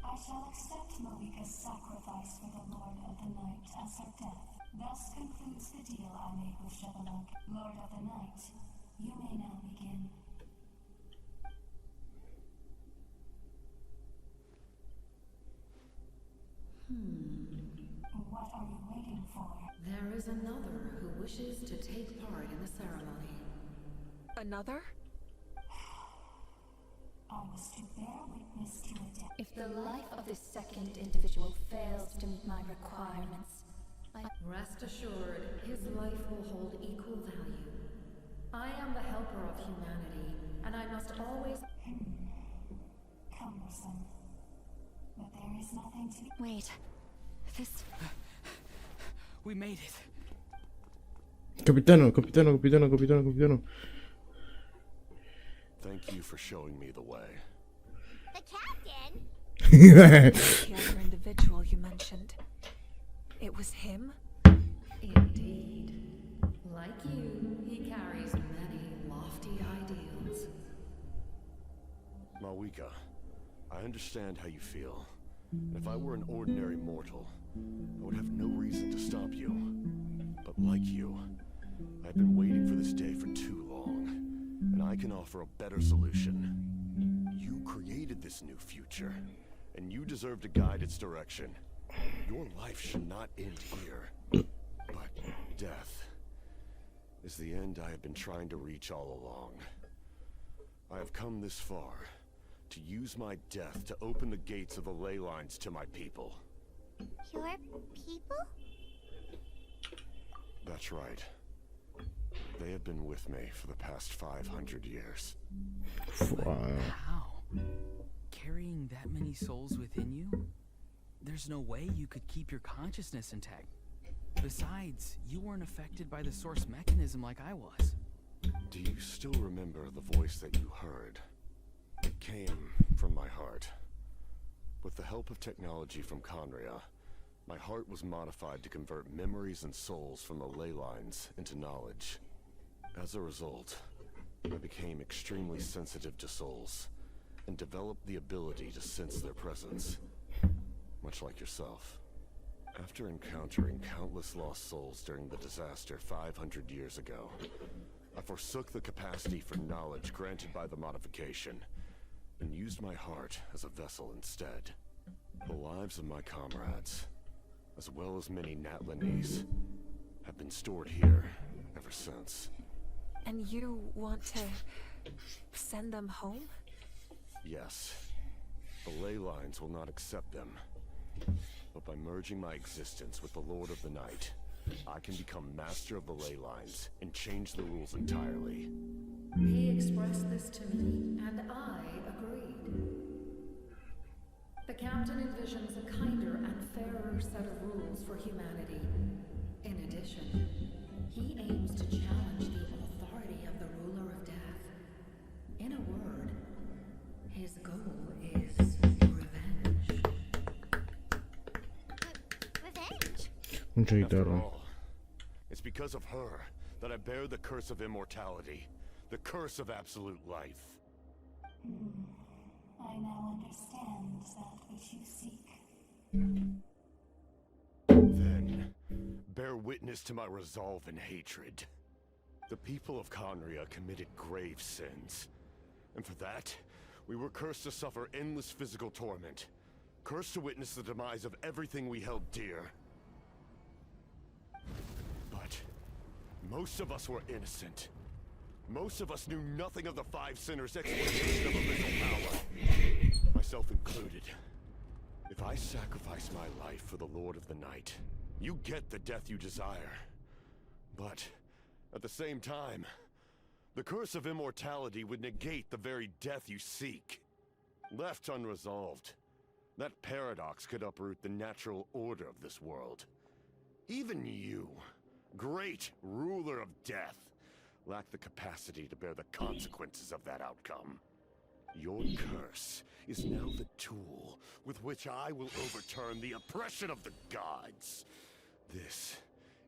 I shall accept Malika's sacrifice for the Lord of the Night as her death. Thus concludes the deal I made with Xbalanque. Lord of the Night, you may now begin. What are you waiting for? There is another who wishes to take part in the ceremony. Another? I was to bear witness to a death. If the life of this second individual fails to meet my requirements, Rest assured, his life will hold equal value. I am the helper of humanity, and I must always... Cumbersome. But there is nothing to... Wait. This... We made it. Capitano, capitano, capitano, capitano, capitano. Thank you for showing me the way. The captain? The other individual you mentioned. It was him? Indeed. Like you, he carries many lofty ideals. Malika, I understand how you feel. And if I were an ordinary mortal, I would have no reason to stop you. But like you, I've been waiting for this day for too long, and I can offer a better solution. You created this new future, and you deserve to guide its direction. Your life should not end here. But death is the end I have been trying to reach all along. I have come this far to use my death to open the gates of the ley lines to my people. Your people? That's right. They have been with me for the past 500 years. Wow. How? Carrying that many souls within you? There's no way you could keep your consciousness intact. Besides, you weren't affected by the source mechanism like I was. Do you still remember the voice that you heard? It came from my heart. With the help of technology from Conria, my heart was modified to convert memories and souls from the ley lines into knowledge. As a result, I became extremely sensitive to souls, and developed the ability to sense their presence, much like yourself. After encountering countless lost souls during the disaster 500 years ago, I forsook the capacity for knowledge granted by the modification, and used my heart as a vessel instead. The lives of my comrades, as well as many NATLANese, have been stored here ever since. And you want to send them home? Yes. The ley lines will not accept them. But by merging my existence with the Lord of the Night, I can become master of the ley lines and change the rules entirely. He expressed this to me, and I agreed. The captain envisions a kinder and fairer set of rules for humanity. In addition, he aims to challenge the authority of the ruler of death. In a word, his goal is revenge. Revenge? Mucha After guitarra. all, it's because of her that I bear the curse of immortality, the curse of absolute life. I now understand that which you seek. Then, bear witness to my resolve and hatred. The people of Conria committed grave sins. And for that, we were cursed to suffer endless physical torment. Cursed to witness the demise of everything we held dear. But most of us were innocent. Most of us knew nothing of the five sinners' exploitation of abyssal power. Myself included. If I sacrifice my life for the Lord of the Night, you get the death you desire. But, at the same time, the curse of immortality would negate the very death you seek. Left unresolved, that paradox could uproot the natural order of this world. Even you, great ruler of death, lack the capacity to bear the consequences of that outcome. Your curse is now the tool with which I will overturn the oppression of the gods. This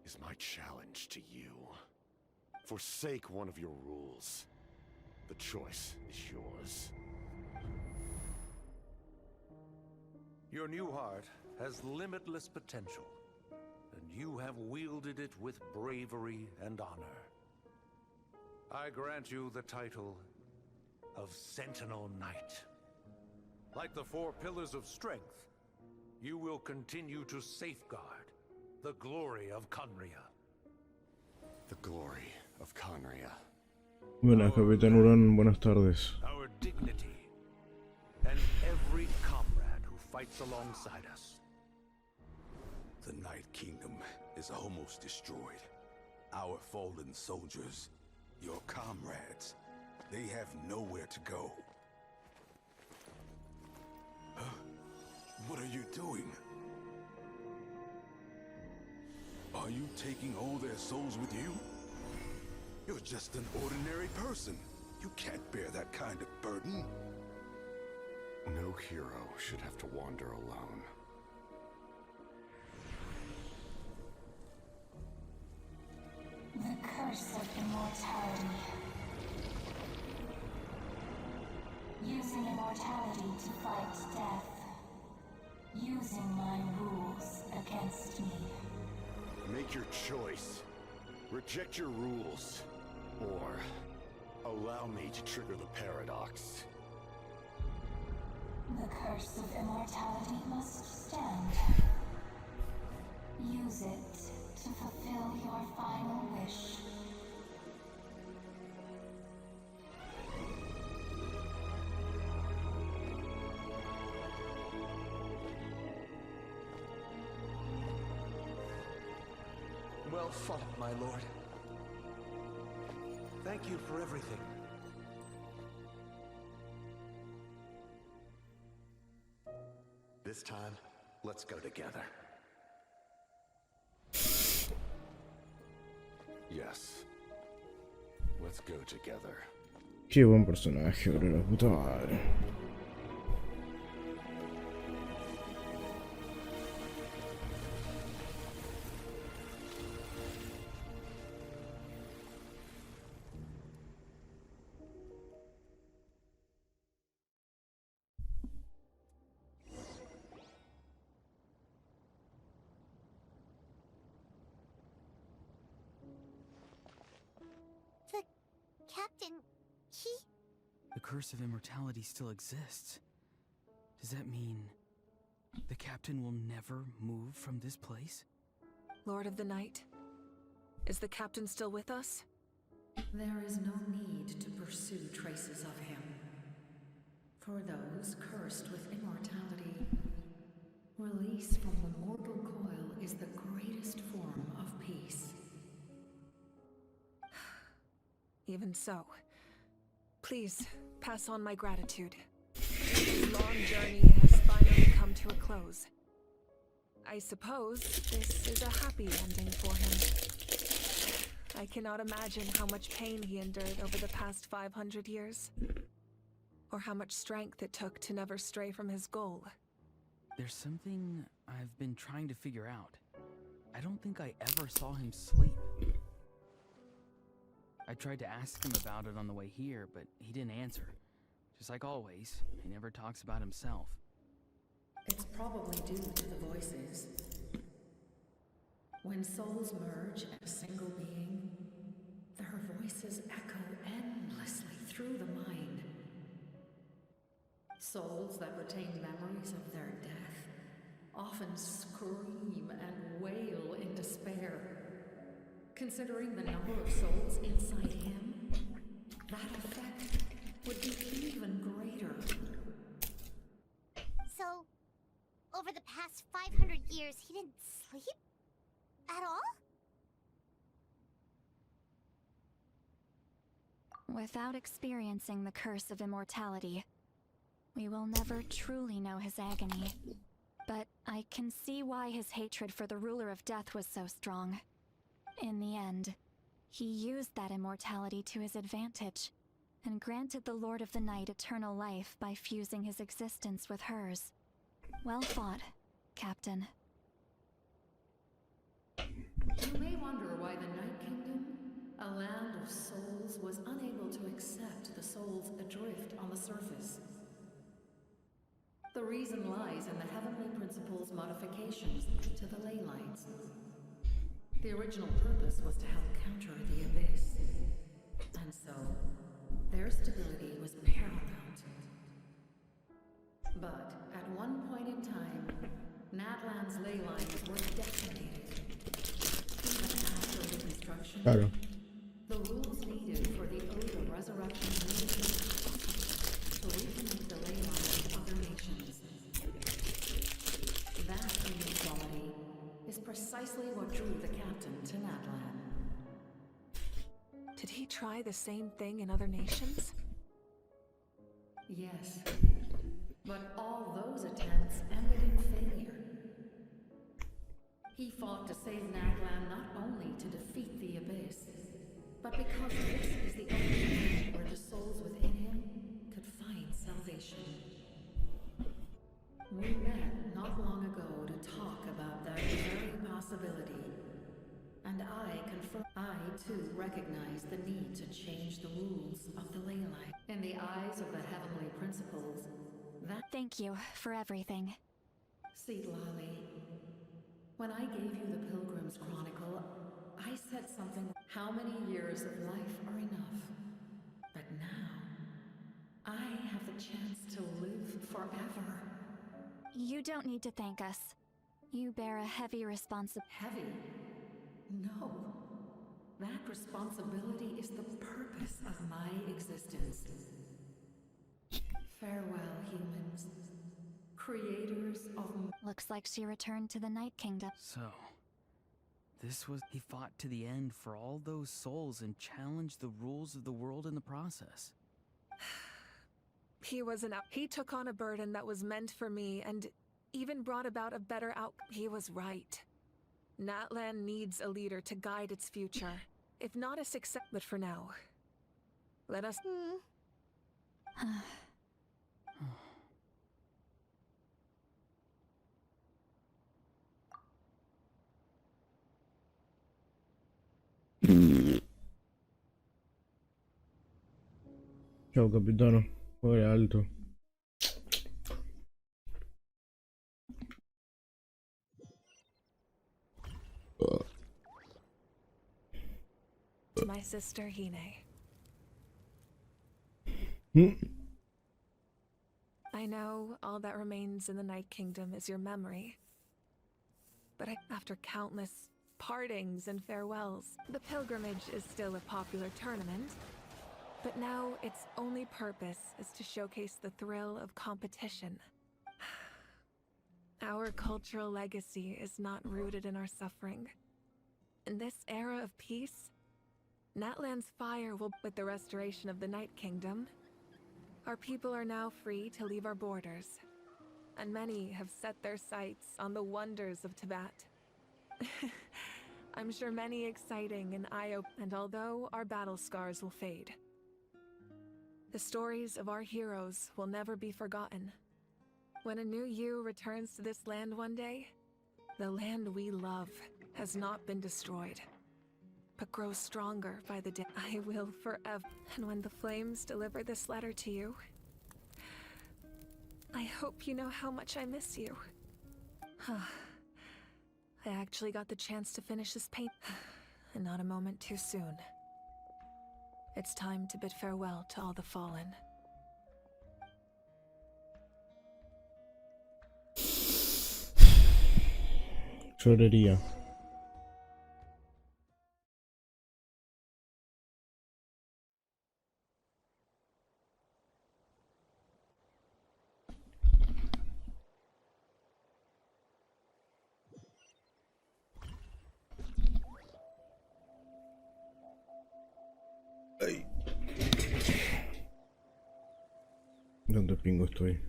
is my challenge to you. Forsake one of your rules. The choice is yours. Your new heart has limitless potential, and you have wielded it with bravery and honor. I grant you the title of Sentinel Knight. Like the four pillars of strength, you will continue to safeguard the glory of Conria. The glory of Conria. Buenas, Capitán Urán, buenas tardes. Our dignity, and every comrade who fights alongside us. The Night Kingdom is almost destroyed. Our fallen soldiers, your comrades, they have nowhere to go. Huh? What are you doing? Are you taking all their souls with you? You're just an ordinary person. You can't bear that kind of burden. No hero should have to wander alone. The curse of immortality. Using immortality to fight death. Using my rules against me. Make your choice. Reject your rules. Or allow me to trigger the paradox. The curse of immortality must stand. Use it to fulfill your final wish. Well fought, my lord. Thank you for everything. This time, let's go together. Yes. Let's go together. Qué buen personaje, bro, la puta madre. The captain, he... The curse of immortality still exists. Does that mean the captain will never move from this place? Lord of the Night, is the captain still with us? There is no need to pursue traces of him. For those cursed with immortality, release from the mortal coil is the greatest form of peace. Even so, please pass on my gratitude. This long journey has finally come to a close. I suppose this is a happy ending for him. I cannot imagine how much pain he endured over the past 500 years. Or how much strength it took to never stray from his goal. There's something I've been trying to figure out. I don't think I ever saw him sleep. I tried to ask him about it on the way here, but he didn't answer. Just like always, he never talks about himself. It's probably due to the voices. When souls merge in a single being, their voices echo endlessly through the mind. Souls that retain memories of their death often scream and wail in despair. Considering the number of souls inside him, that effect would be even greater. So, over the past 500 years, he didn't sleep? At all? Without experiencing the curse of immortality, we will never truly know his agony. But I can see why his hatred for the ruler of death was so strong. In the end, he used that immortality to his advantage, and granted the Lord of the Night eternal life by fusing his existence with hers. Well fought, Captain. You may wonder why the Night Kingdom, a land of souls, was unable to accept the souls adrift on the surface. The reason lies in the Heavenly Principle's modifications to the ley lines. The original purpose was to help counter the Abyss, and so their stability was paramount. But at one point in time, NATLAN's ley lines were decimated. Even after reconstruction, the rules needed for the Ode of Resurrection to reconnect the ley lines with other nations. That inequality is precisely what drew the captain to NATLAN. Did he try the same thing in other nations? Yes, but all those attempts ended in failure. He fought to save NATLAN not only to defeat the Abyss, but because this is the only place where the souls within him could find salvation. We met not long ago to talk about that very possibility. And I too recognize the need to change the rules of the ley line. In the eyes of the Heavenly Principles, that... Thank you for everything. See, Lolly, when I gave you the Pilgrim's Chronicle, I said something, how many years of life are enough? But now, I have the chance to live forever. You don't need to thank us. You bear a heavy responsibility. Heavy? No. That responsibility is the purpose of my existence. Farewell, humans. Creators of... Looks like she returned to the Night Kingdom. So, this was... He fought to the end for all those souls and challenged the rules of the world in the process. He took on a burden that was meant for me and even brought about a better outcome. He was right. NATLAN needs a leader to guide its future. If not a success, but for now, let us... Ciao capitano, ora è alto. My sister Hine. I know all that remains in the Night Kingdom is your memory. But after countless partings and farewells, the pilgrimage is still a popular tournament. But now its only purpose is to showcase the thrill of competition. Our cultural legacy is not rooted in our suffering. In this era of peace, NATLAN's fire will... With the restoration of the Night Kingdom, our people are now free to leave our borders, and many have set their sights on the wonders of Tibet. I'm sure many exciting and eye-opening, and although our battle scars will fade, the stories of our heroes will never be forgotten. When a new you returns to this land one day, the land we love has not been destroyed, but grows stronger by the day. I will forever. And when the flames deliver this letter to you, I hope you know how much I miss you. I actually got the chance to finish this paint, and not a moment too soon. It's time to bid farewell to all the fallen. Chorrería. Ay. ¿Dónde pingo estoy?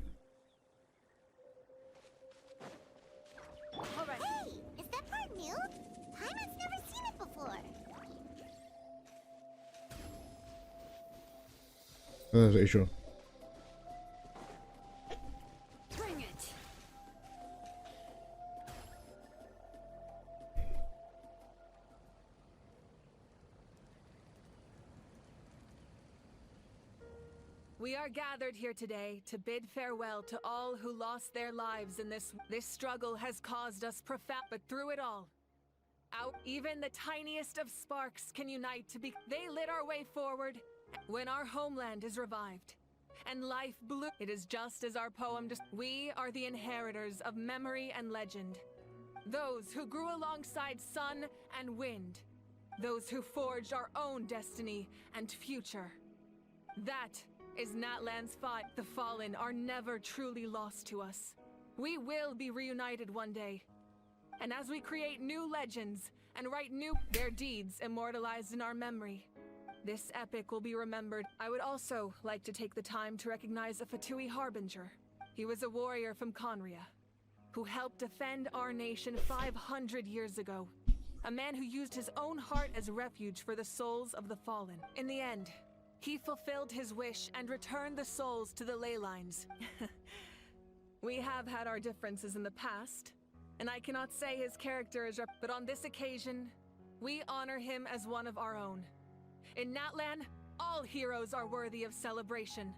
Hey, is that part new? Paimon's never seen it before. Ah, soy yo. Bring it. We are gathered here today to bid farewell to all who lost their lives in this struggle has caused us profound, but through it all, even the tiniest of sparks can unite to be. They lit our way forward when our homeland is revived and life blew. It is just as our poem we are the inheritors of memory and legend. Those who grew alongside sun and wind. Those who forged our own destiny and future. That is NATLAN's fight. The fallen are never truly lost to us. We will be reunited one day. And as we create new legends and write their deeds immortalized in our memory, this epic will be remembered. I would also like to take the time to recognize a Fatui Harbinger. He was a warrior from Conria, who helped defend our nation 500 years ago. A man who used his own heart as refuge for the souls of the fallen. In the end, he fulfilled his wish and returned the souls to the ley lines. We have had our differences in the past, and I cannot say his character is but on this occasion, we honor him as one of our own. In NATLAN, all heroes are worthy of celebration.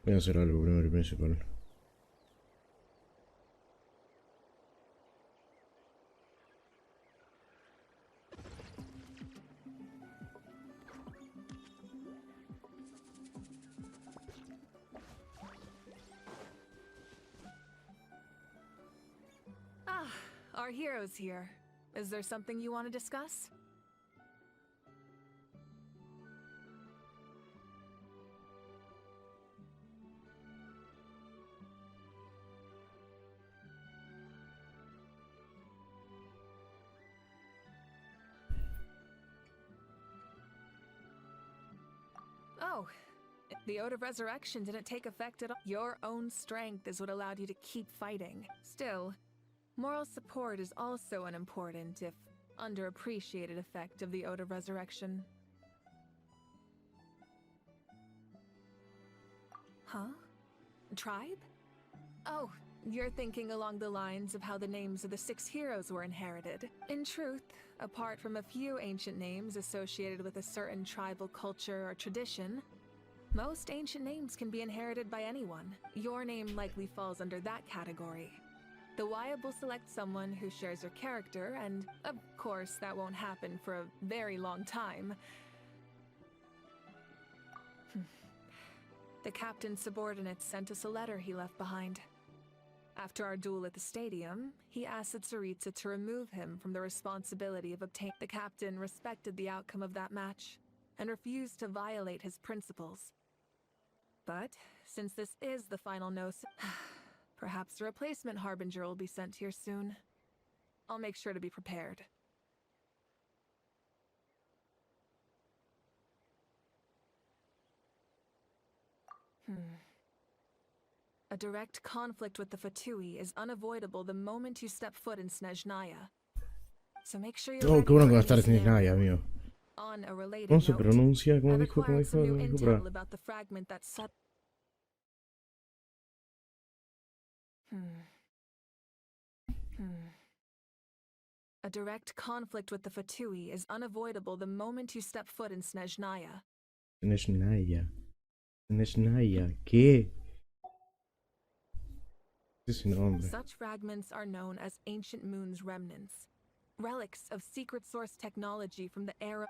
Voy a hacer algo primero y principal. Ah, our hero's here. Is there something you want to discuss? Oh, the Ode of Resurrection didn't take effect at all. Your own strength is what allowed you to keep fighting. Still, moral support is also an important, if underappreciated, effect of the Ode of Resurrection. Huh? Tribe? Oh, you're thinking along the lines of how the names of the 6 heroes were inherited. In truth, apart from a few ancient names associated with a certain tribal culture or tradition, most ancient names can be inherited by anyone. Your name likely falls under that category. The Wyab will select someone who shares your character, and of course that won't happen for a very long time. The captain's subordinates sent us a letter he left behind. After our duel at the stadium, he asked Tsaritsa to remove him from the responsibility of obtaining. The captain respected the outcome of that match and refused to violate his principles. But since this is the final perhaps a replacement harbinger will be sent here soon. I'll make sure to be prepared. A direct conflict with the Fatui is unavoidable the moment you step foot in Snezhnaya. So make sure you're Oh, qué bueno que va a estar Snezhnaya, amigo. On a related ¿Cómo se note, pronuncia? ¿Cómo I've dijo? ¿Cómo acquired dijo? some new ¿Cómo dijo? intel about the fragment that A direct conflict with the Fatui is unavoidable the moment you step foot in Snezhnaya. Snezhnaya. Snezhnaya. ¿Qué? ¿Qué es ese nombre? Such fragments are known as Ancient Moon's remnants, relics of secret source technology from the era.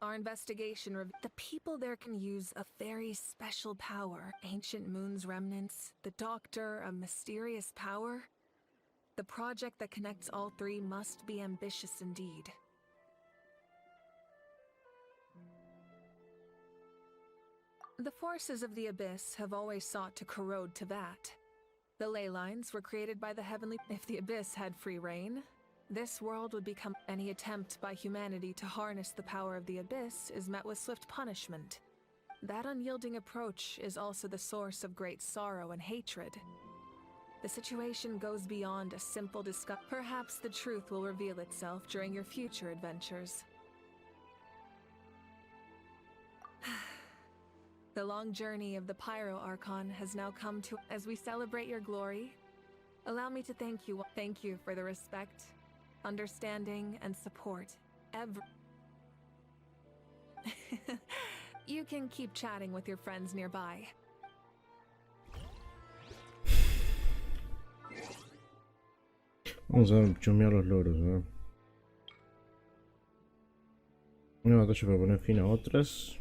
Our investigation revealed the people there can use a very special power. Ancient Moon's remnants, the Doctor, a mysterious power. The project that connects all 3 must be ambitious indeed. The forces of the Abyss have always sought to corrode Teyvat. The ley lines were created by the heavenly. If the Abyss had free reign, this world would become. Any attempt by humanity to harness the power of the Abyss is met with swift punishment. That unyielding approach is also the source of great sorrow and hatred. The situation goes beyond a simple discussion. Perhaps the truth will reveal itself during your future adventures. The long journey of the Pyro Archon has now come to. As we celebrate your glory, allow me to thank you. Thank you for the respect, understanding, and support. You can keep chatting with your friends nearby. Vamos a chumear los logros, ¿no? Una batalla para poner fin a otras.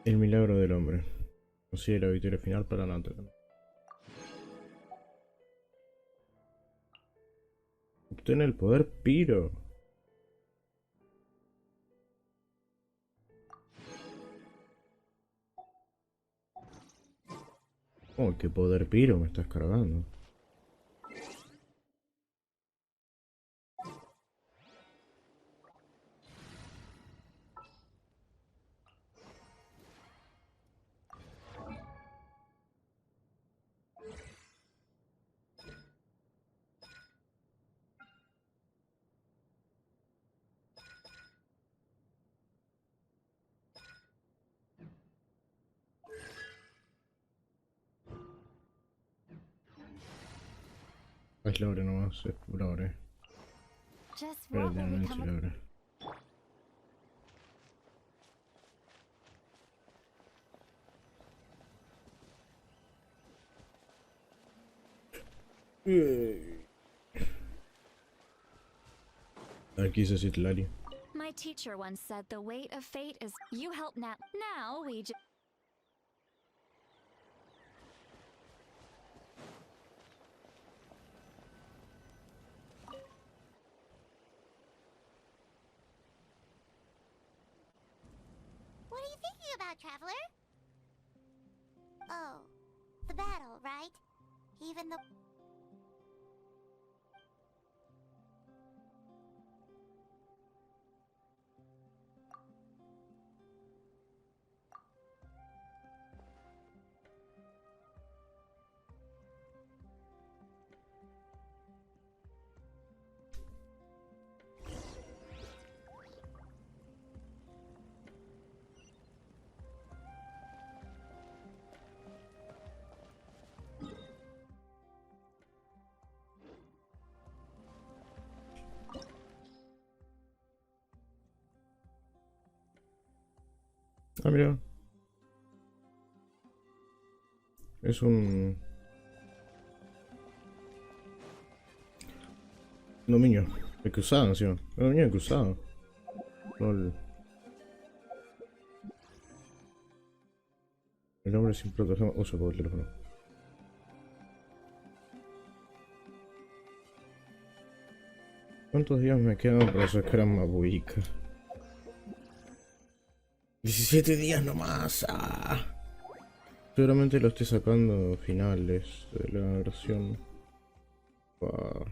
El milagro del hombre. Consigue la victoria final para NATLAN. Obtiene el poder Piro. Oh, qué poder Piro me estás cargando. Es logre nomás, es logre. Pero literalmente logre. Aquí se Citlali. My teacher once said the weight of fate is you help Nat. Now we just. What are you thinking about, Traveler? Oh, the battle, right? Even the... Ah, mira. Es un dominio de cruzado encima. Un dominio de cruzado. Lol. El hombre sin protección usa por el teléfono. ¿Cuántos días me quedan para sacar a Mabuika? 17 días nomás. Ah. Seguramente lo estoy sacando finales de la versión. Wow.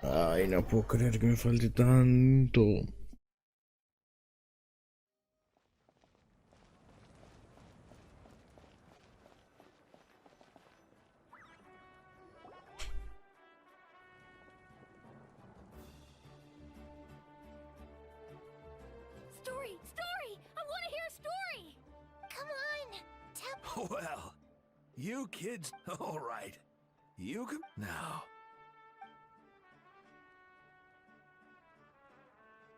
Ay, no puedo creer que me falte tanto. Well, you kids, all right. You can now.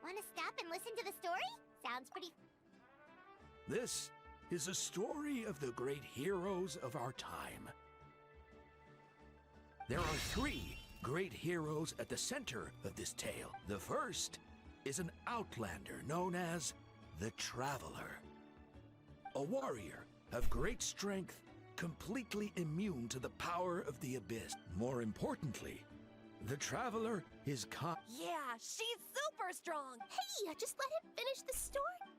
Want to stop and listen to the story? Sounds pretty... This is a story of the great heroes of our time. There are 3 great heroes at the center of this tale. The first is an outlander known as the Traveler. A warrior of great strength, completely immune to the power of the abyss. More importantly, the Traveler is Yeah, she's super strong. Hey, just let him finish the story.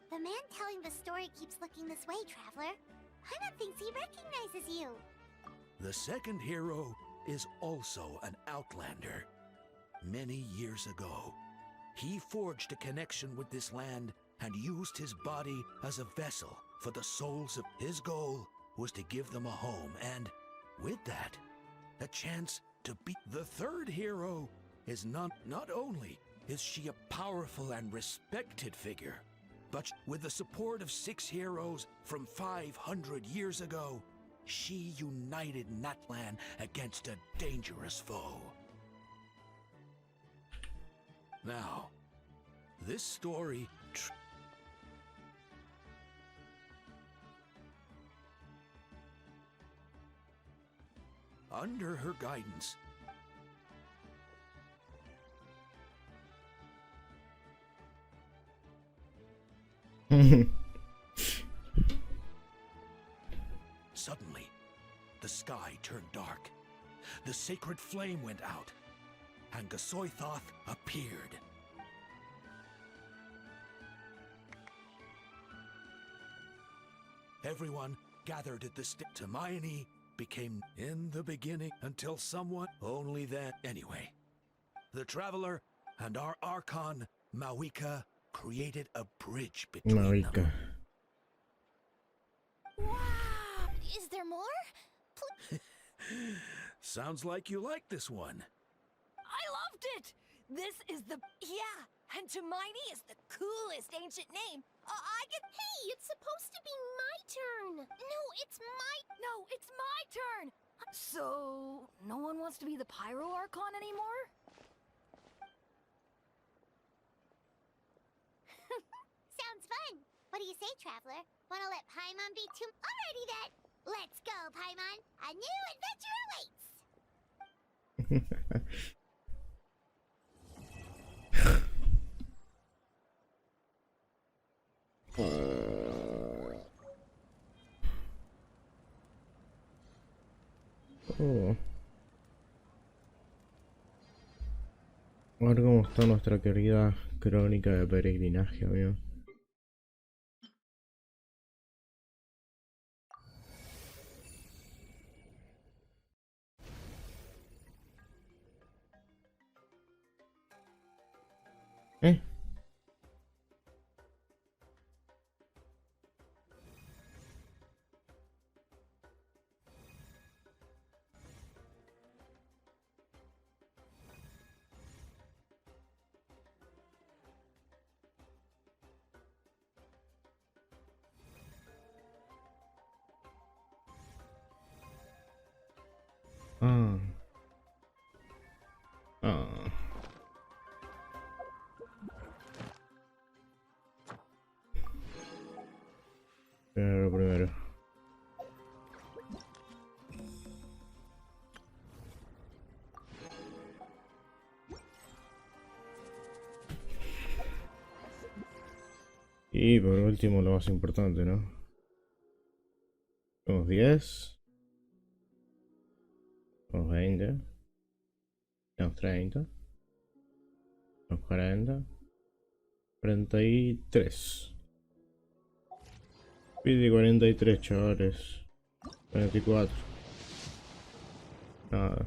The man telling the story keeps looking this way, Traveler. Paimon thinks he recognizes you. The second hero is also an outlander. Many years ago, he forged a connection with this land and used his body as a vessel for the souls of... His goal was to give them a home and, with that, a chance to be... The third hero is not only is she a powerful and respected figure, but with the support of 6 heroes from 500 years ago, she united NATLAN against a dangerous foe. Now, this story... Under her guidance, suddenly, the sky turned dark. The sacred flame went out, and Gasoithoth appeared. Everyone gathered at the Hermione became in the beginning until someone only then. Anyway, the Traveler and our Archon, Mawika, created a bridge between them. Wow! Is there more? Sounds like you like this one. I loved it! This is the... Yeah, and Hermione is the coolest ancient name. I get... Hey, it's supposed to be my turn. No, it's my turn. So, no one wants to be the Pyro Archon anymore? What do you say, traveler? Wanna let Paimon be too— Alrighty then! Let's go, Paimon! A new adventure awaits! Oh. A ver cómo está nuestra querida crónica de peregrinaje, amigo. ¿Eh? Ah. Ah. Primero. Y por último lo más importante, ¿no? Tenemos 10. Tenemos 20. Tenemos 30. Tenemos 40. 43. Pide 43, chavales. 44. Nada.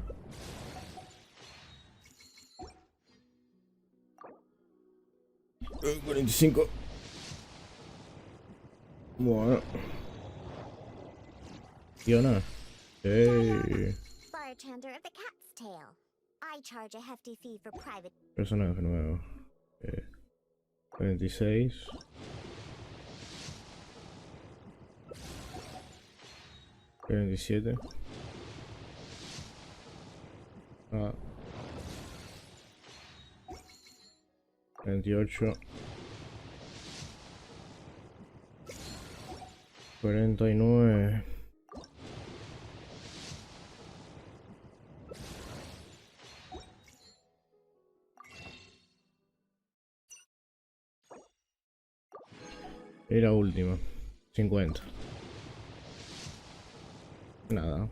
Eh, 45. Bueno. Fiona. Hey. Bartender of the Cat's Tail. I charge a hefty fee for private— Personaje nuevo. 46. 47. Ah. 28. 49. Y la última. 50. Nada.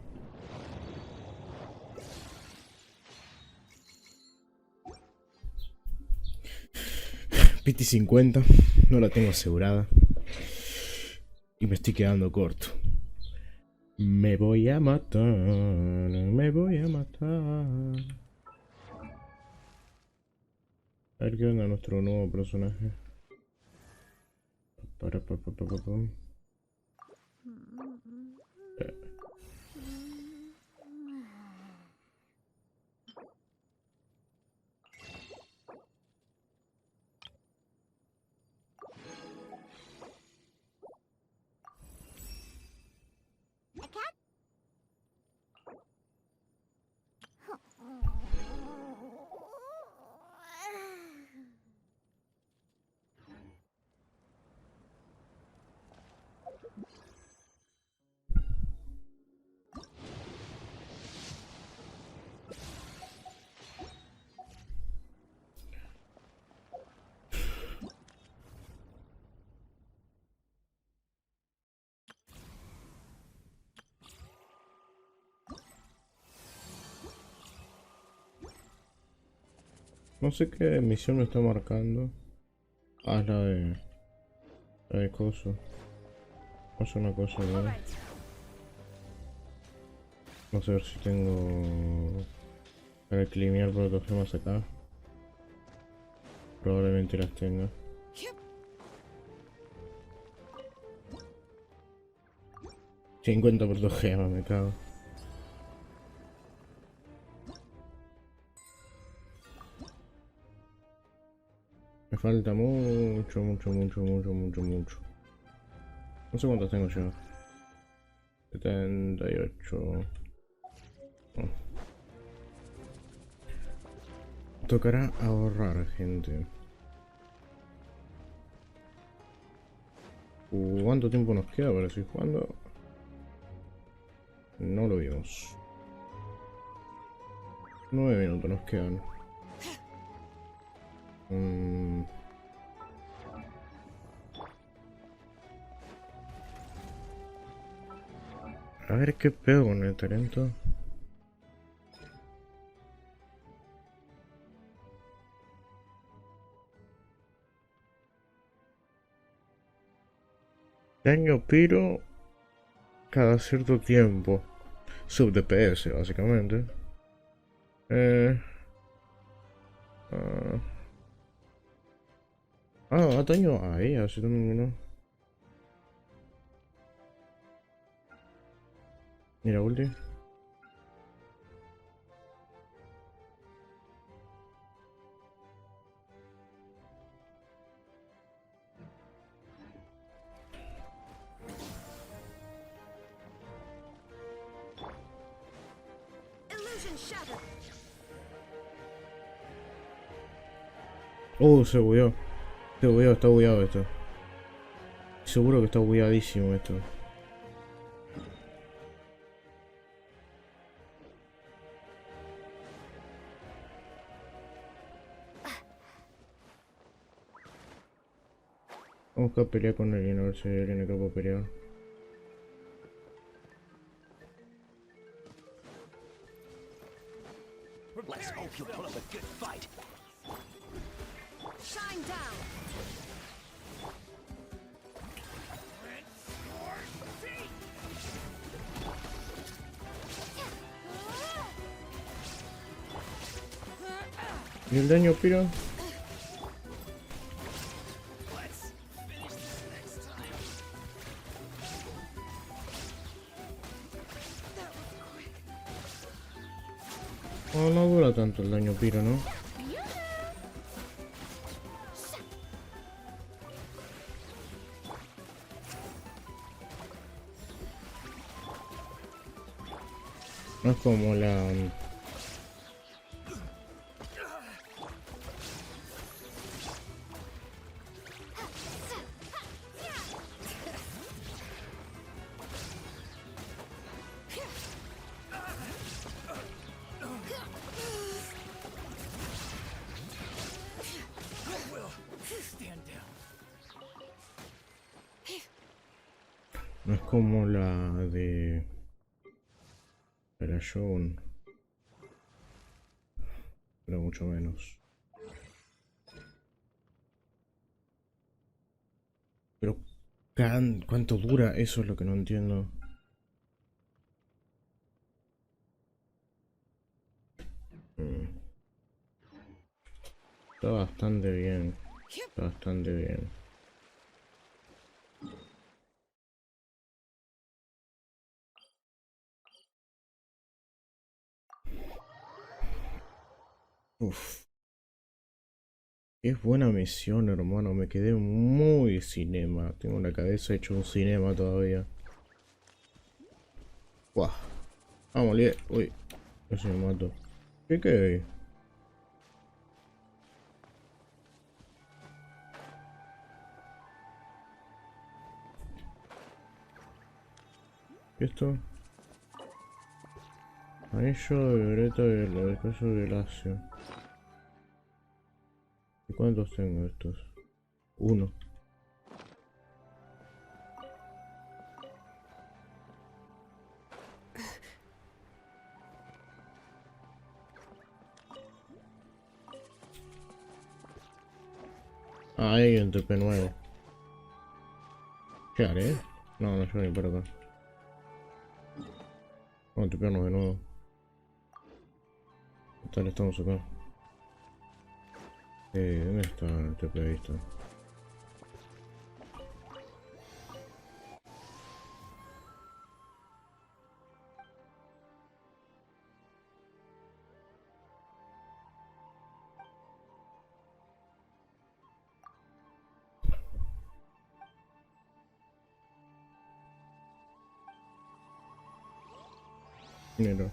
PT 50. No la tengo asegurada. Y me estoy quedando corto. Me voy a matar. Me voy a matar. A ver qué onda nuestro nuevo personaje. a cat? No sé qué misión me está marcando. Ah, es la de... La de coso. Es una cosa de... Vamos a ver si tengo... Para climear protogemas acá. Probablemente las tenga. $50 protogemas, me cago. Me falta mucho. No sé cuántos tengo yo. 78. Oh. Tocará ahorrar, gente. ¿Cuánto tiempo nos queda para seguir jugando? No lo vimos. 9 minutos nos quedan. A ver qué pedo con el talento. Daño piro cada cierto tiempo. Sub DPS básicamente. Daño ahí, así también no. Mira, ulti. Se bugueó. Se bugueó, está bugueado esto. Seguro que está bugueadísimo esto. Vamos a pelear con alguien, a ver si hay alguien acá para pelear. Let's hope you'll put up a good fight. Shine down. ¿Y el daño piro? No dura tanto el daño piro, ¿no? No es como la... No es como la de la Shogun, pero mucho menos. Pero ¿cuánto dura? Eso es lo que no entiendo. Está bastante bien. Está bastante bien. Uf. Es buena misión, hermano. Me quedé muy cinema. Tengo la cabeza hecho un cinema todavía. Buah. Vamos, líder. Uy. Casi me mato. ¿Qué? ¿Y esto? Anillo de violeta del caso de Lacio. ¿Y cuántos tengo estos? Uno. Hay un TP nuevo. ¿Qué haré? No llego ni para acá. Vamos a TParnos de nuevo. ¿Qué tal estamos acá? ¿Dónde está el TP? Ahí está. Mira.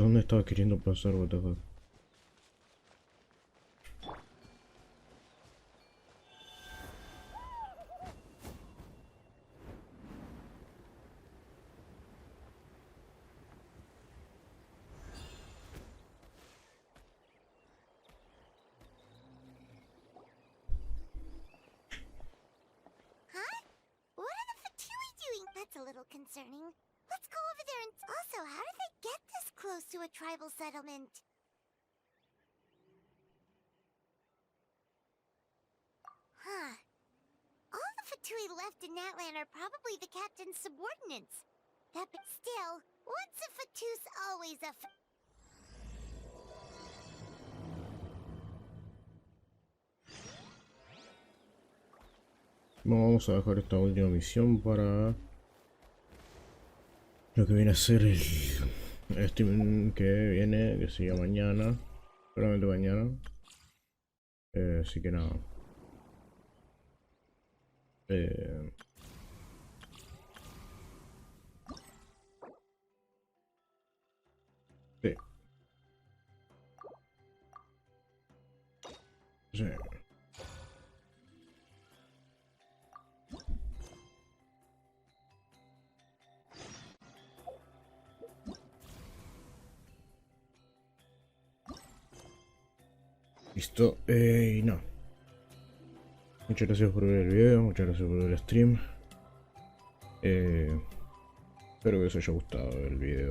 dónde estaba queriendo pasar, what the fuck? What are the Fatui doing? That's a little concerning. Let's go over there and... Also, how did they get this close to a tribal settlement? Huh. All the Fatui left in NATLAN are probably the captain's subordinates. But still, once a Fatus, always a Vamos a dejar esta última misión para lo que viene a ser el stream que viene, que sería mañana, solamente mañana. Así que nada. Sí. Sí. Listo, y no. Muchas gracias por ver el video, muchas gracias por ver el stream. Espero que os haya gustado el video.